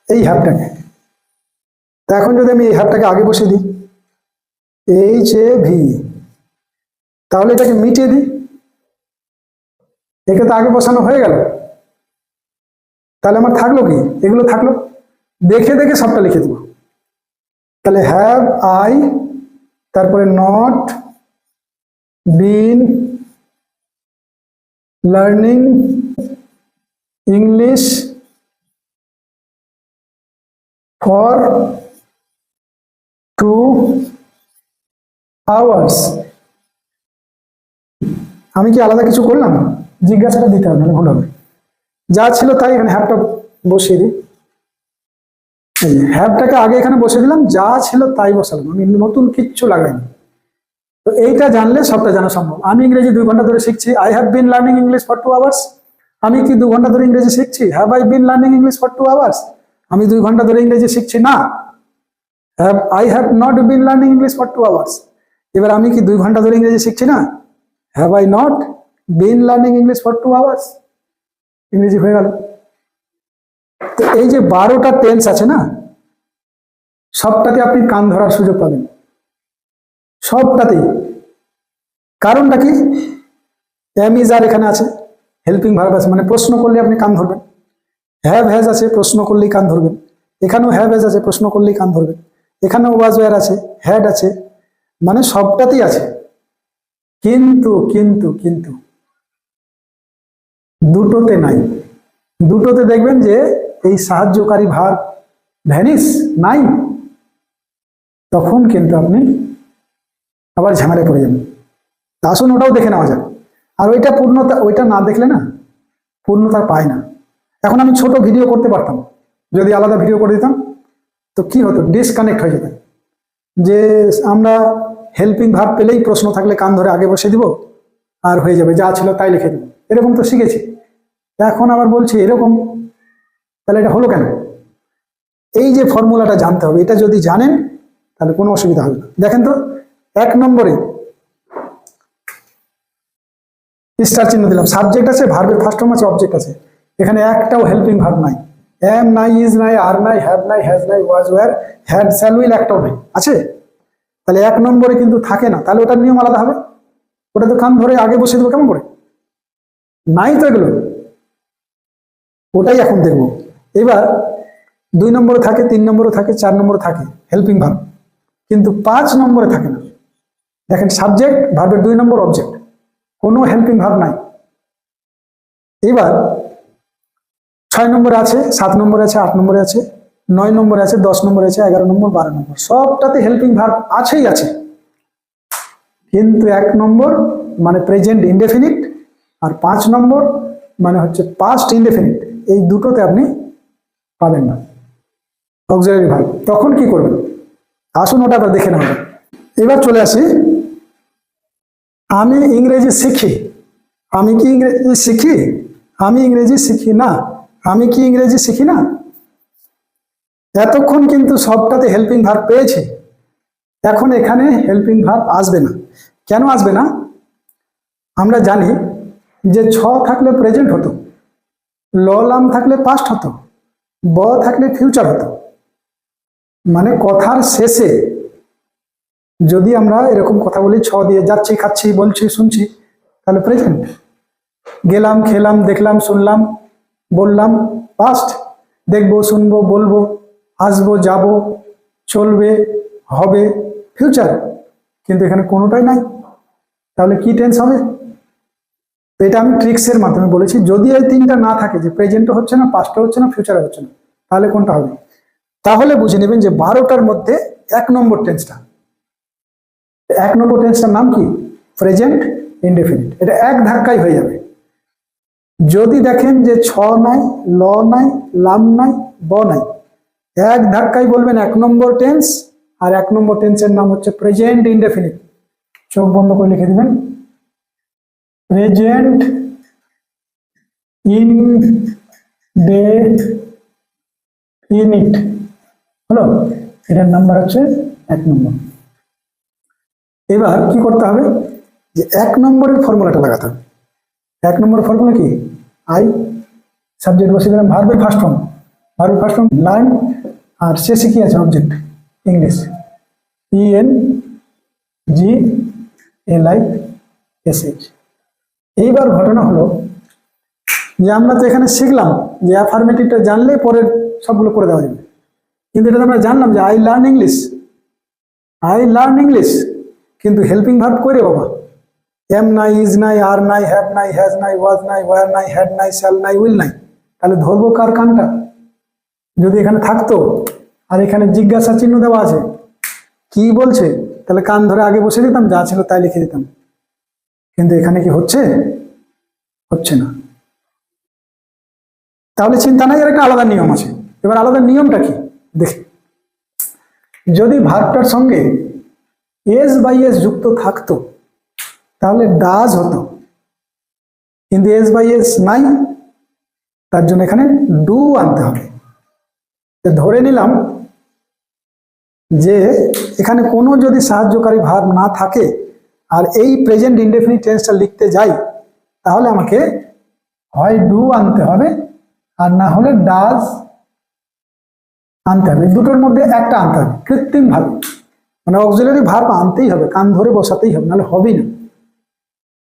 এই হ্যাভটাকে। তা এখন যদি আমি এই হ্যাভটাকে আগে বসিয়ে দিই HAV, তাহলে এটাকে মিটিয়ে দিই, একে তো আগে বসানো হয়ে গেল। তাহলে আমার থাকলো কি? এগুলো থাকলো, দেখে দেখে সবটা লিখে দেবো। তাহলে হ্যাভ আই, তারপরে not been learning English for 2 hours। আমি কি আলাদা কিছু করলাম? জিজ্ঞাসাটা দিতে হবে, ভুল হবে। যা ছিল তাই এখানে হ্যাভটা বসিয়ে দিই। হ্যাভটাকে আগে এখানে বসে দিলাম, যা ছিল তাই বসালাম, আমি নতুন কিচ্ছু লাগাইনি। তো এইটা জানলে সবটা জানা সম্ভব। আমি ইংরেজি 2 ঘন্টা ধরে শিখছি, I have been learning English for 2 hours। আমি কি 2 ঘন্টা ধরে ইংরেজি শিখছি? Have I been learning English for 2 hours? আমি 2 ঘন্টা ধরে ইংরেজি শিখছি না। I have not been learning English for 2 hours। এবার আমি কি 2 ঘন্টা ধরে ইংরেজি শিখছি না? Have I not been learning English for 2 hours? ইংরেজি হয়ে গেল। তো এই যে 12টা টেন্স আছে না, সবটাতে আপনি কান ধরার সুযোগ পাবেন, সবটাতেই। কারণটা কি? এম ইজ আর এখানে আছে, হেল্পিং ভার্ব আছে, মানে প্রশ্ন করলে আপনি কান ধরবেন। হ্যাভ হ্যাজ আছে, প্রশ্ন করলেই কান ধরবেন। এখানেও হ্যাভ হ্যাজ আছে, প্রশ্ন করলেই কান ধরবেন। এখানেও ওয়াজ ওয়্যার আছে, হ্যাড আছে, মানে সবটাতেই আছে। কিন্তু কিন্তু কিন্তু দুটোতে নাই। দুটোতে দেখবেন যে এই সাহায্যকারী ভার্ব ভ্যানিশ নাই, তখন কিন্তু আপনি আবার ঝামেলায় পড়ে যাবেন। আসুন ওটাও দেখে নেওয়া যাক। আর ওইটা পূর্ণতা, ওইটা না দেখলে না পূর্ণতা পায় না। এখন আমি ছোট ভিডিও করতে পারতাম, যদি আলাদা ভিডিও করে দিতাম তো কি হতো, ডিসকানেক্ট হয়ে যেত। যে আমরা হেল্পিং ভার্ব পেলেই প্রশ্ন থাকলে কান ধরে আগে বসে দিব আর হয়ে যাবে, যা ছিল তাই লিখে দেবো, এরকম তো শিখেছি। এখন আবার বলছি এরকম, তাহলে এটা হলো কেন? এই যে ফর্মুলাটা জানতে হবে, এটা যদি জানেন তাহলে কোনো অসুবিধা হবে না। দেখেন তো, 1 নম্বরে স্টার চিহ্ন দিলাম, সাবজেক্ট আছে, ভার্বের ফার্স্ট ফর্ম আছে, অবজেক্ট আছে। এখানে একটাও হেল্পিং ভার্ব নাই, এম নাই, ইজ নাই, আর নাই, হ্যাভ নাই, হ্যাজ নাই, ওয়াজ ওয়্যার, হ্যাড, শ্যাল উইল একটাও নাই। আছে? তাহলে 1 নম্বরে কিন্তু থাকে না, তাহলে ওটার নিয়ম আলাদা হবে। ওটা তো কান ধরে আগে বসে দেবো কেমন করে? নাই তো এগুলো, ওটাই এখন দেখবো। এবার 2 নম্বরে থাকে, 3 নম্বরে থাকে, 4 নম্বরে থাকে হেল্পিং ভার্ব, কিন্তু 5 নম্বরে থাকে না। দেখেন, সাবজেক্ট, ভার্বের 2 নম্বর, অবজেক্ট, কোনো হেল্পিং ভার্ব নাই। এবার 6 নম্বরে আছে, 7 নম্বরে আছে, 8 নম্বরে আছে, 9 নম্বরে আছে, 10 নম্বরে আছে, 11 নম্বর, 12 নম্বর, সবটাতে হেল্পিং ভার্ব আছেই আছে। কিন্তু 1 নম্বর মানে প্রেজেন্ট ইনডেফিনিট, আর 5 নম্বর মানে হচ্ছে পাস্ট ইনডেফিনিট, এই দুটোতে আপনি পাবেন না অক্সিলারি ভার্ব। তখন কি করবেন? আসুন ওটা আবার দেখে নেওয়া যাক। এবার চলে আসি, আমি ইংরেজি শিখি। আমি কি ইংরেজি শিখি? আমি ইংরেজি শিখি না। আমি কি ইংরেজি শিখি না? এতক্ষণ কিন্তু সবটাতে হেল্পিং ভার্ব পেয়েছি, এখন এখানে হেল্পিং ভার্ব আসবে না। কেন আসবে না? আমরা জানি যে ছ থাকলে প্রেজেন্ট হতো, ল লাম থাকলে পাস্ট হতো, ব থাকলে ফিউচার হতো। মানে কথার শেষে যদি আমরা এরকম কথা বলি, ছ দিয়ে যাচ্ছি, খাচ্ছি, বলছি, শুনছি, তাহলে প্রেজেন্ট। গেলাম, খেলাম, দেখলাম, শুনলাম, বললাম, পাস্ট। দেখবো, শুনবো, বলবো, আসবো, যাব, চলবে, হবে, ফিউচার। কিন্তু এখানে কোনোটাই নাই, তাহলে কি টেন্স হবে? এটা আমি ট্রিক্সের মাধ্যমে বলেছি। যদি এই 3টা না থাকে, যে প্রেজেন্টও হচ্ছে না, পাস্টও হচ্ছে না, ফিউচারও হচ্ছে না, তাহলে কোনটা হবে? তাহলে বুঝে নেবেন যে 12টার মধ্যে 1 নম্বর টেন্সটা, 1 নম্বর টেন্সটার নাম কি? Present indefinite. এটা এক ধাক্কায় হয়ে যাবে। যদি দেখেন যে ছ নাই, ল নাই, লাম নাই, ব নাই, এক ধাক্কায় বলবেন 1 নম্বর টেন্স, আর 1 নম্বর টেন্সের নাম হচ্ছে প্রেজেন্ট ইনডেফিনিট। চোখ বন্ধ করে লিখে দিবেন, প্রেজেন্ট ইনডেফিনিট হলো, এটার নাম্বার হচ্ছে 1 নম্বর। এবার কি করতে হবে? যে 1 নম্বরের ফর্মুলাটা লাগাতে হবে। 1 নম্বরের ফর্মুলা কি? আই, সাবজেক্ট বসে দিলাম, ভার্বের ফার্স্ট ফর্ম, ভার্বের ফার্স্ট ফর্ম লার্ন, আর শেষে কি আছে? Object, English, ENGLISH। এইবার ঘটনা হলো যে আমরা তো এখানে শিখলাম যে অ্যাফার্মেটিভটা জানলে পরের সবগুলো করে দেওয়া যাবে, কিন্তু এটা আমরা জানলাম যে I learn English, I learn English, কিন্তু হেল্পিং ভার্ব করে বাবা, এম নাই, ইজ নাই, আর নাই, হ্যাভ নাই, হ্যাজ নাই, ওয়াজ নাই, ওয়ার নাই, হ্যাড নাই, শ্যাল নাই, উইল নাই। তাহলে ধরবো কার কানটা? যদি এখানে থাকতো আর এখানে জিজ্ঞাসা চিহ্ন দেওয়া আছে, কি বলছে, তাহলে কান ধরে আগে বসে দিতাম, যা ছিল তাই লিখে দিতাম। কিন্তু এখানে কি হচ্ছে? হচ্ছে না। তাহলে চিন্তা নাই, এর একটা আলাদা নিয়ম আছে। এবার আলাদা নিয়মটা কি দেখি। যদি ভার্বটার সঙ্গে এস বাই এস যুক্ত থাকতো তাহলে ডাজ হতো, কিন্তু এস বাই এস নাই, তার জন্য এখানে ডু আনতে হবে। ধরে নিলাম যে এখানে কোনো যদি সাহায্যকারী ভার্ব না থাকে আর এই প্রেজেন্ট ইনডেফিনিট টেন্সটা লিখতে যাই, তাহলে আমাকে হয় ডু আনতে হবে আর না হলে ডাজ আনতে হবে। দুটোর মধ্যে একটা আনতে হবে কৃত্রিম ভাবে, মানে অক্সিলারি ভার্ব আনতেই হবে, কান ধরে বসাতেই হবে, নাহলে হবেই না।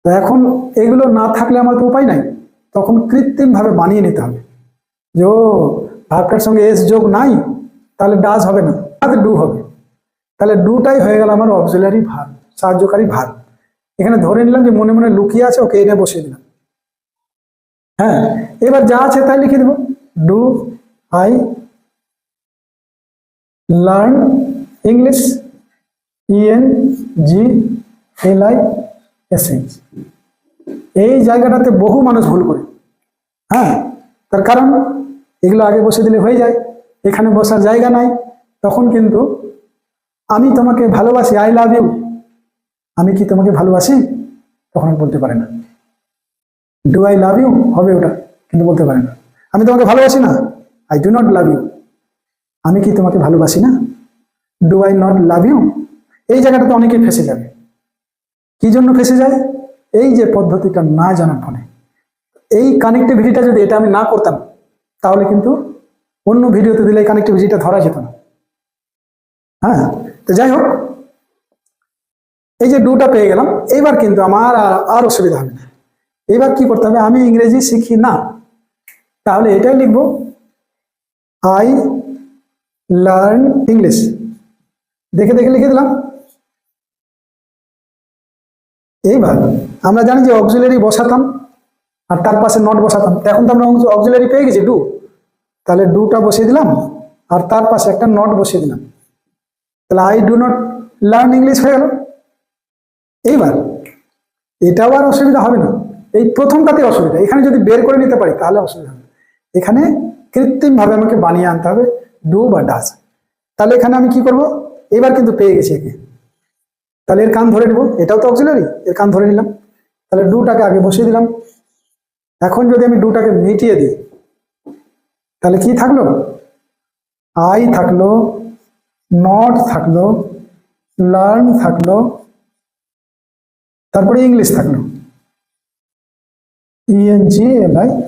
তো এখন এগুলো না থাকলে আমার তো উপায় নাই, তখন কৃত্রিম ভাবে বানিয়ে নিতে হবে যে ও ভার্বটার সঙ্গে এস যোগ নাই, তাহলে ডাজ হবে না, তাহলে ডু হবে। তাহলে ডুটাই হয়ে গেল আমার অক্সিলারি ভার্ব, সাহায্যকারী ভার্ব। এখানে ধরে নিলাম যে মনে মনে লুকিয়ে আছে, ওকে এনে বসিয়ে দিলাম। হ্যাঁ, এবার যা আছে তাই লিখে দেব। Do I learn English, ENGLISH। এই জায়গাটাতে বহু মানুষ ভুল করে। হ্যাঁ, তার কারণ এগুলো আগে বসে দিলে হয়ে যায়, এখানে বসার জায়গা নাই। তখন কিন্তু আমি তোমাকে ভালোবাসি, আই লাভ ইউ, আমি কি তোমাকে ভালোবাসি, তখন বলতে পারে না। ডু আই লাভ ইউ হবে ওটা, কিন্তু বলতে পারে না। আমি তোমাকে ভালোবাসি না, I do not love you, আমি কি তোমাকে ভালোবাসি না, do I not love you. এই জায়গাটাতে অনেকে ফেসে যাবে। কি জন্য ফেসে যায়? এই যে পদ্ধতিটা না জানার ফলে। এই কানেক্টিভিটিটা যদি এটা আমি না করতাম, তাহলে কিন্তু অন্য ভিডিওতে দিলে এই কানেক্টিভিটিটা ধরা যেত না। হ্যাঁ, তো যাই হোক, এই যে ডুটা পেয়ে গেলাম, এইবার কিন্তু আমার আর অসুবিধা হবে না। এবার কি করতে হবে? আমি ইংরেজি শিখি না, তাহলে এটাই লিখবো, আই লার্ন ইংলিশ। দেখে দেখে লিখে দিলাম। এইবার আমরা জানি যে অক্সিলারি বসাতাম আর তার পাশে নট বসাতাম। এখন তো আমরা অক্সিলারি পেয়ে গেছি ডু, তাহলে ডুটা বসিয়ে দিলাম আর তার পাশে একটা নট বসিয়ে দিলাম। তাহলে I do not learn English হয়ে গেল। এইবার এটাও আর অসুবিধা হবে না, এই প্রথমটাতে অসুবিধা। এখানে যদি বের করে নিতে পারি তাহলে অসুবিধা হবে। এখানে কৃত্রিম ভাবে আমাকে বানিয়ে আনতে হবে ডু বা ডাজ। তাহলে এখানে আমি কি করব? এবার কিন্তু পেয়ে গেছি একে, তাহলে এর কান ধরে নেব। এটাও তো অক্সিলারি, এর কান ধরে নিলাম। তাহলে ডুটাকে আগে বসিয়ে দিলাম। এখন যদি আমি ডুটাকে মিটিয়ে দিই, তাহলে কি থাকলো? আই থাকলো, নট থাকলো, লার্ন থাকলো, তারপরে ইংলিশ থাকলো, ENGLISH।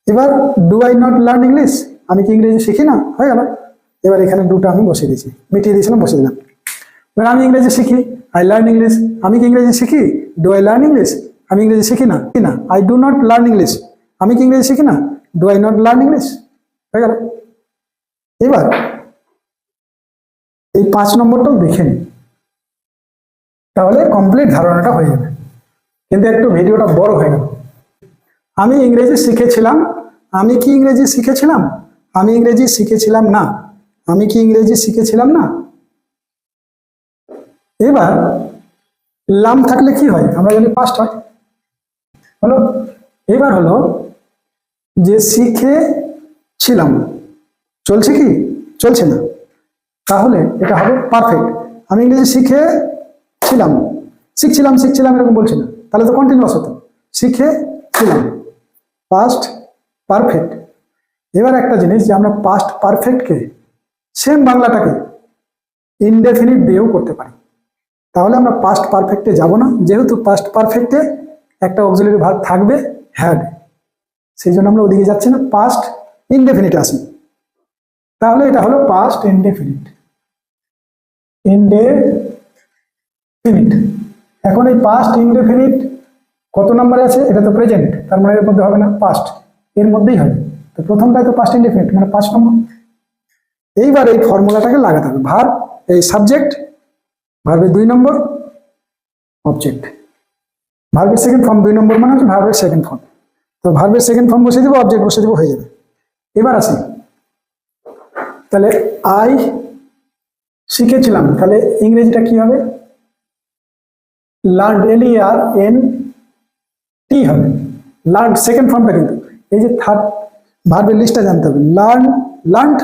এবার do I not learn English, আমি কি ইংরেজি শিখি না, হয়ে গেল। এবার এখানে ডুটা আমি বসিয়ে দিয়েছি, মিটিয়ে দিয়েছিলাম, বসিয়ে দিলাম। এবার আমি ইংরেজি শিখি, আই লার্ন ইংলিশ, আমি কি ইংরেজি শিখি, ডু আই লার্ন ইংলিশ, আমি ইংরেজি শিখি না, I do not learn English, আমি কি ইংরেজি শিখি না, do I not learn English, হয়ে গেল। এবার এই 5 নম্বরটাও দেখে নিই, তাহলে কমপ্লিট ধারণাটা হয়ে যাবে। কিন্তু একটু ভিডিওটা বড় হয়ে গেল। আমি ইংরেজি শিখেছিলাম, আমি কি ইংরেজি শিখেছিলাম, আমি ইংরেজি শিখেছিলাম না, আমি কি ইংরেজি শিখেছিলাম না। এবার লাম থাকলে কি হয়? আমরা জানি পাস্ট হয়, হলো। এবার হলো যে শিখেছিলাম, চলছে কি, চলছে না, তাহলে এটা হবে পারফেক্ট। আমি ইংরেজি শিখেছিলাম, শিখছিলাম শিখছিলাম এরকম বলছি না, তাহলে তো কন্টিনিউয়াস হতো। শিখেছিলাম, পাস্ট পারফেক্ট। এবার একটা জিনিস, যে আমরা পাস্ট পারফেক্টকে সেম বাংলাটাকে ইনডেফিনিট দিয়েও করতে পারি। তাহলে আমরা পাস্ট পারফেক্টে যাব না, যেহেতু পাস্ট পারফেক্টে একটা অক্সিলারি ভার্ব থাকবে, হ্যাড, সেই জন্য আমরা ওদিকে যাচ্ছি না, পাস্ট ইনডেফিনিট আসি। তাহলে এটা হলো পাস্ট ইনডেফিনিট। ইনডেফিনিট। এখন এই পাস্ট ইনডেফিনিট কত নম্বরে আছে? এটা তো প্রেজেন্ট, তার মানে এর মধ্যে হবে না, পাস্ট, এর মধ্যেই হবে। তো প্রথমটাই তো পাস্ট ইনডেফিনিট, মানে 5 নম্বর। এইবার এই ফর্মুলাটাকে লাগাতে হবে। ভার্ব, এই সাবজেক্ট, ভার্বের 2 নম্বর, অবজেক্ট। ভার্বের সেকেন্ড ফর্ম 2 নম্বর মানে হচ্ছে ভার্বের সেকেন্ড ফর্ম। তো ভার্বের সেকেন্ড ফর্ম বসিয়ে দেবো, অবজেক্ট বসিয়ে দেবো, হয়ে যাবে। এবার আসি, তাহলে আই শিখেছিলাম, তাহলে ইংরেজিটা কি হবে? লার্ন, LERNT হবে। লার্ন সেকেন্ড ফর্মটা, কিন্তু এই যে থার্ড ভার্বের লিস্টটা জানতে হবে। লার্নড,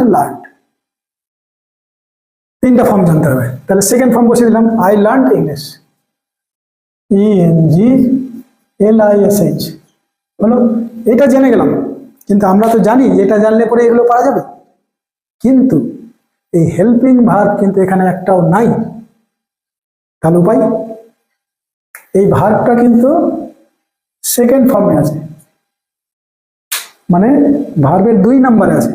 3টা ফর্ম জানতে হবে। তাহলে সেকেন্ড ফর্ম বসিয়ে দিলাম, আই লার্নড ইংলিশ, ENGLISH হলো। এটা জেনে গেলাম, কিন্তু আমরা তো জানি এটা জানলে পরে এগুলো পারা যাবে, কিন্তু এই হেল্পিং ভার্ব কিন্তু এখানে একটাও নাই। তাহলে উপায়, এই ভার্বটা কিন্তু সেকেন্ড ফর্মে আছে, মানে ভার্বের 2 নম্বরে আছে।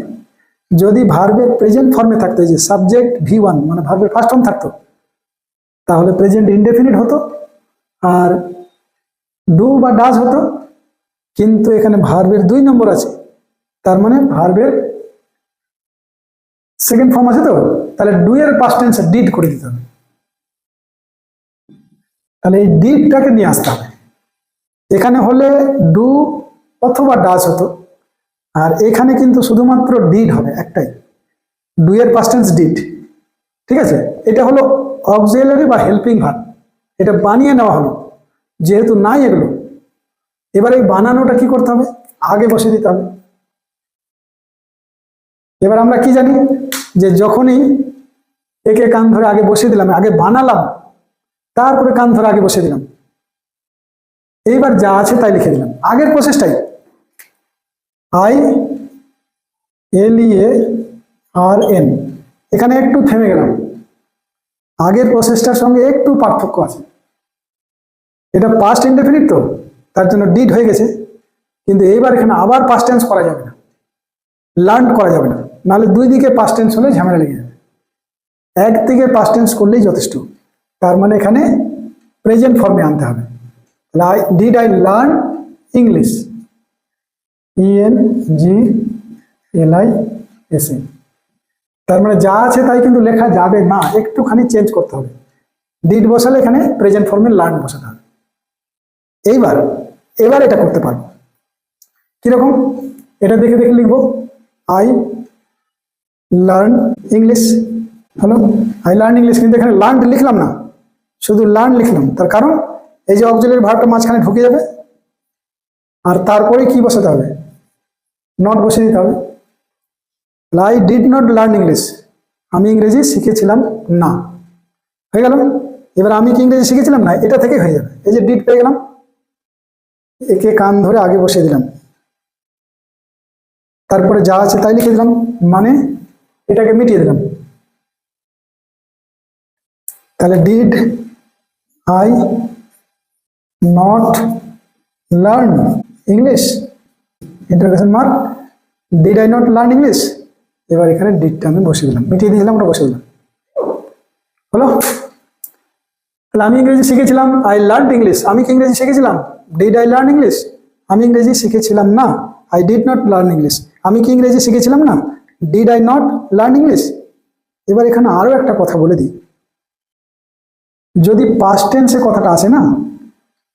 যদি ভার্বের প্রেজেন্ট ফর্মে থাকতো, এই যে সাবজেক্ট V1 মানে ভার্বের ফার্স্ট ফর্ম থাকতো, তাহলে প্রেজেন্ট ইনডেফিনিট হতো আর ডু বা ডাজ হতো। কিন্তু এখানে ভার্বের 2 নম্বর আছে, তার মানে ভার্বের সেকেন্ড ফর্ম আছে, তো তাহলে ডু এর পাস্ট টেন্স ডিড করে দিতে হবে। তাহলে এই ডিডটাকে নিয়ে আসতে হবে। এখানে হলে ডু অথবা ডাজ হতো, আর এখানে কিন্তু শুধুমাত্র ডিড হবে, একটাই, ডু এর পাস্ট টেন্স ডিড। ঠিক আছে, এটা হলো অক্সিলারি বা হেল্পিং ভার্ব, এটা বানিয়ে নেওয়া হলো, যেহেতু নাই এগুলো। এবার এই বানানোটা কি করতে হবে? আগে বসে দিতে হবে। এবার আমরা কি জানি, যে যখনই একে কান ধরে আগে বসিয়ে দিলাম, আগে বানালাম, তারপরে কান ধরে আগে বসিয়ে দিলাম, এইবার যা আছে তাই লিখে দিলাম। আগের প্রসেসটাই, ILEARN, এখানে একটু থেমে গেলাম, আগের প্রসেসটার সঙ্গে একটু পার্থক্য আছে। এটা পাস্ট ইনডেফিনিট, তো তার জন্য ডিড হয়ে গেছে, কিন্তু এইবার এখানে আবার পাস্ট টেন্স করা যাবে না, লার্ন করা যাবে না, নাহলে 2 দিকে পাস্ট টেন্স হলে ঝামেলা লেগে যাবে। একদিকে পাস্ট টেন্স করলেই যথেষ্ট। তার মানে এখানে প্রেজেন্ট ফর্মে আনতে হবে। Did I learn English, ENGLISH। তার মানে যা আছে তাই কিন্তু লেখা যাবে না, একটুখানি চেঞ্জ করতে হবে। ডিড বসালে এখানে প্রেজেন্ট ফর্মে লার্ন বসাতে হবে। এবার এটা করতে পারবো কিরকম, এটা দেখে দেখে লিখবো। আই লার্ন ইংলিশ হলো, আই লার্ন ইংলিশ, কিন্তু এখানে লার্ন লিখলাম না, শুধু লার্ন লিখলাম। তার কারণ এই যে অক্সিলারি ভার্বটা মাঝখানে ঢুকে যাবে, আর তারপরে কি বসাতে হবে? নট বসে দিতে হবে। I did not learn English, আমি ইংরেজি শিখেছিলাম না, হয়ে গেল। এবার আমি কি ইংরেজি শিখেছিলাম না, এটা থেকে হয়ে যাবে। এই যে ডিড পেয়ে গেলাম, একে কান ধরে আগে বসিয়ে দিলাম, তারপরে যা আছে তাই লিখে দিলাম, মানে এটাকে মিটিয়ে দিলাম। তাহলে did I not learn English, interrogation mark, did I not learn English. এবার এখানে ডিডটা আমি বসিয়ে দিলাম, মিটিয়ে দিয়েছিলাম, ওটা বসিয়ে দিলাম, হলো। তাহলে আমি ইংরেজি শিখেছিলাম, আই লার্ন ইংলিশ, আমি কি ইংরেজি শিখেছিলাম? ডিড আই লার্ন ইংলিশ, আমি ইংরেজি শিখেছিলাম না, I did not learn English, আমি কি ইংরেজি শিখেছিলাম না, did I not learn English. এবার এখানে আরো একটা কথা বলে দিই, যদি পাস্ট টেন্সে কথাটা আসে না,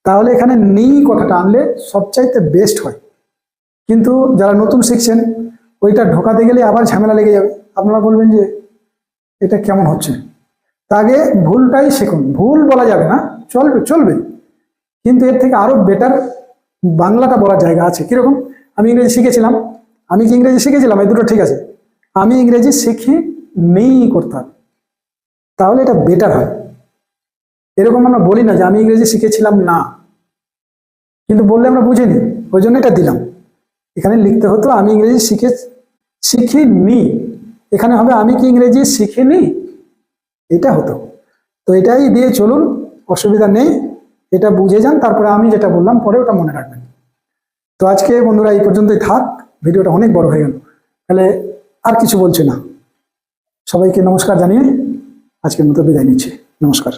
তাহলে এখানে নি কথাটা আনলে সবচাইতে বেস্ট হয়। কিন্তু যারা নতুন শিখছেন, ওইটা ঢোকাতে গেলে আবার ঝামেলা লেগে যাবে, আপনারা বলবেন যে এটা কেমন হচ্ছে। তা আগে ভুলটাই শিখুন, ভুল বলা যাবে না, চলবে, কিন্তু এর থেকে আরো বেটার বাংলাটা বলার জায়গা আছে। কিরকম? আমি ইংরেজি শিখেছিলাম, আমি কি ইংরেজি শিখেছিলাম, এই দুটো ঠিক আছে। আমি ইংরেজি শিখি নেই করতে হবে, তাহলে এটা বেটার হয়। এরকম আমরা বলি না যে আমি ইংরেজি শিখেছিলাম না, কিন্তু বললে আমরা বুঝিনি, ওই জন্য এটা দিলাম। এখানে লিখতে হতো আমি ইংরেজি শিখিনি, এখানে হবে আমি কি ইংরেজি শিখিনি, এটা হতো। তো এটাই দিয়ে চলুন, অসুবিধা নেই, এটা বুঝে যান, তারপরে আমি যেটা বললাম পরে ওটা মনে রাখবেন। তো আজকে বন্ধুরা এই পর্যন্তই থাক, ভিডিওটা অনেক বড় হয়ে গেল, তাহলে আর কিছু বলছি না। সবাইকে নমস্কার জানিয়ে আজকের মতো বিদায় নিচ্ছি, নমস্কার।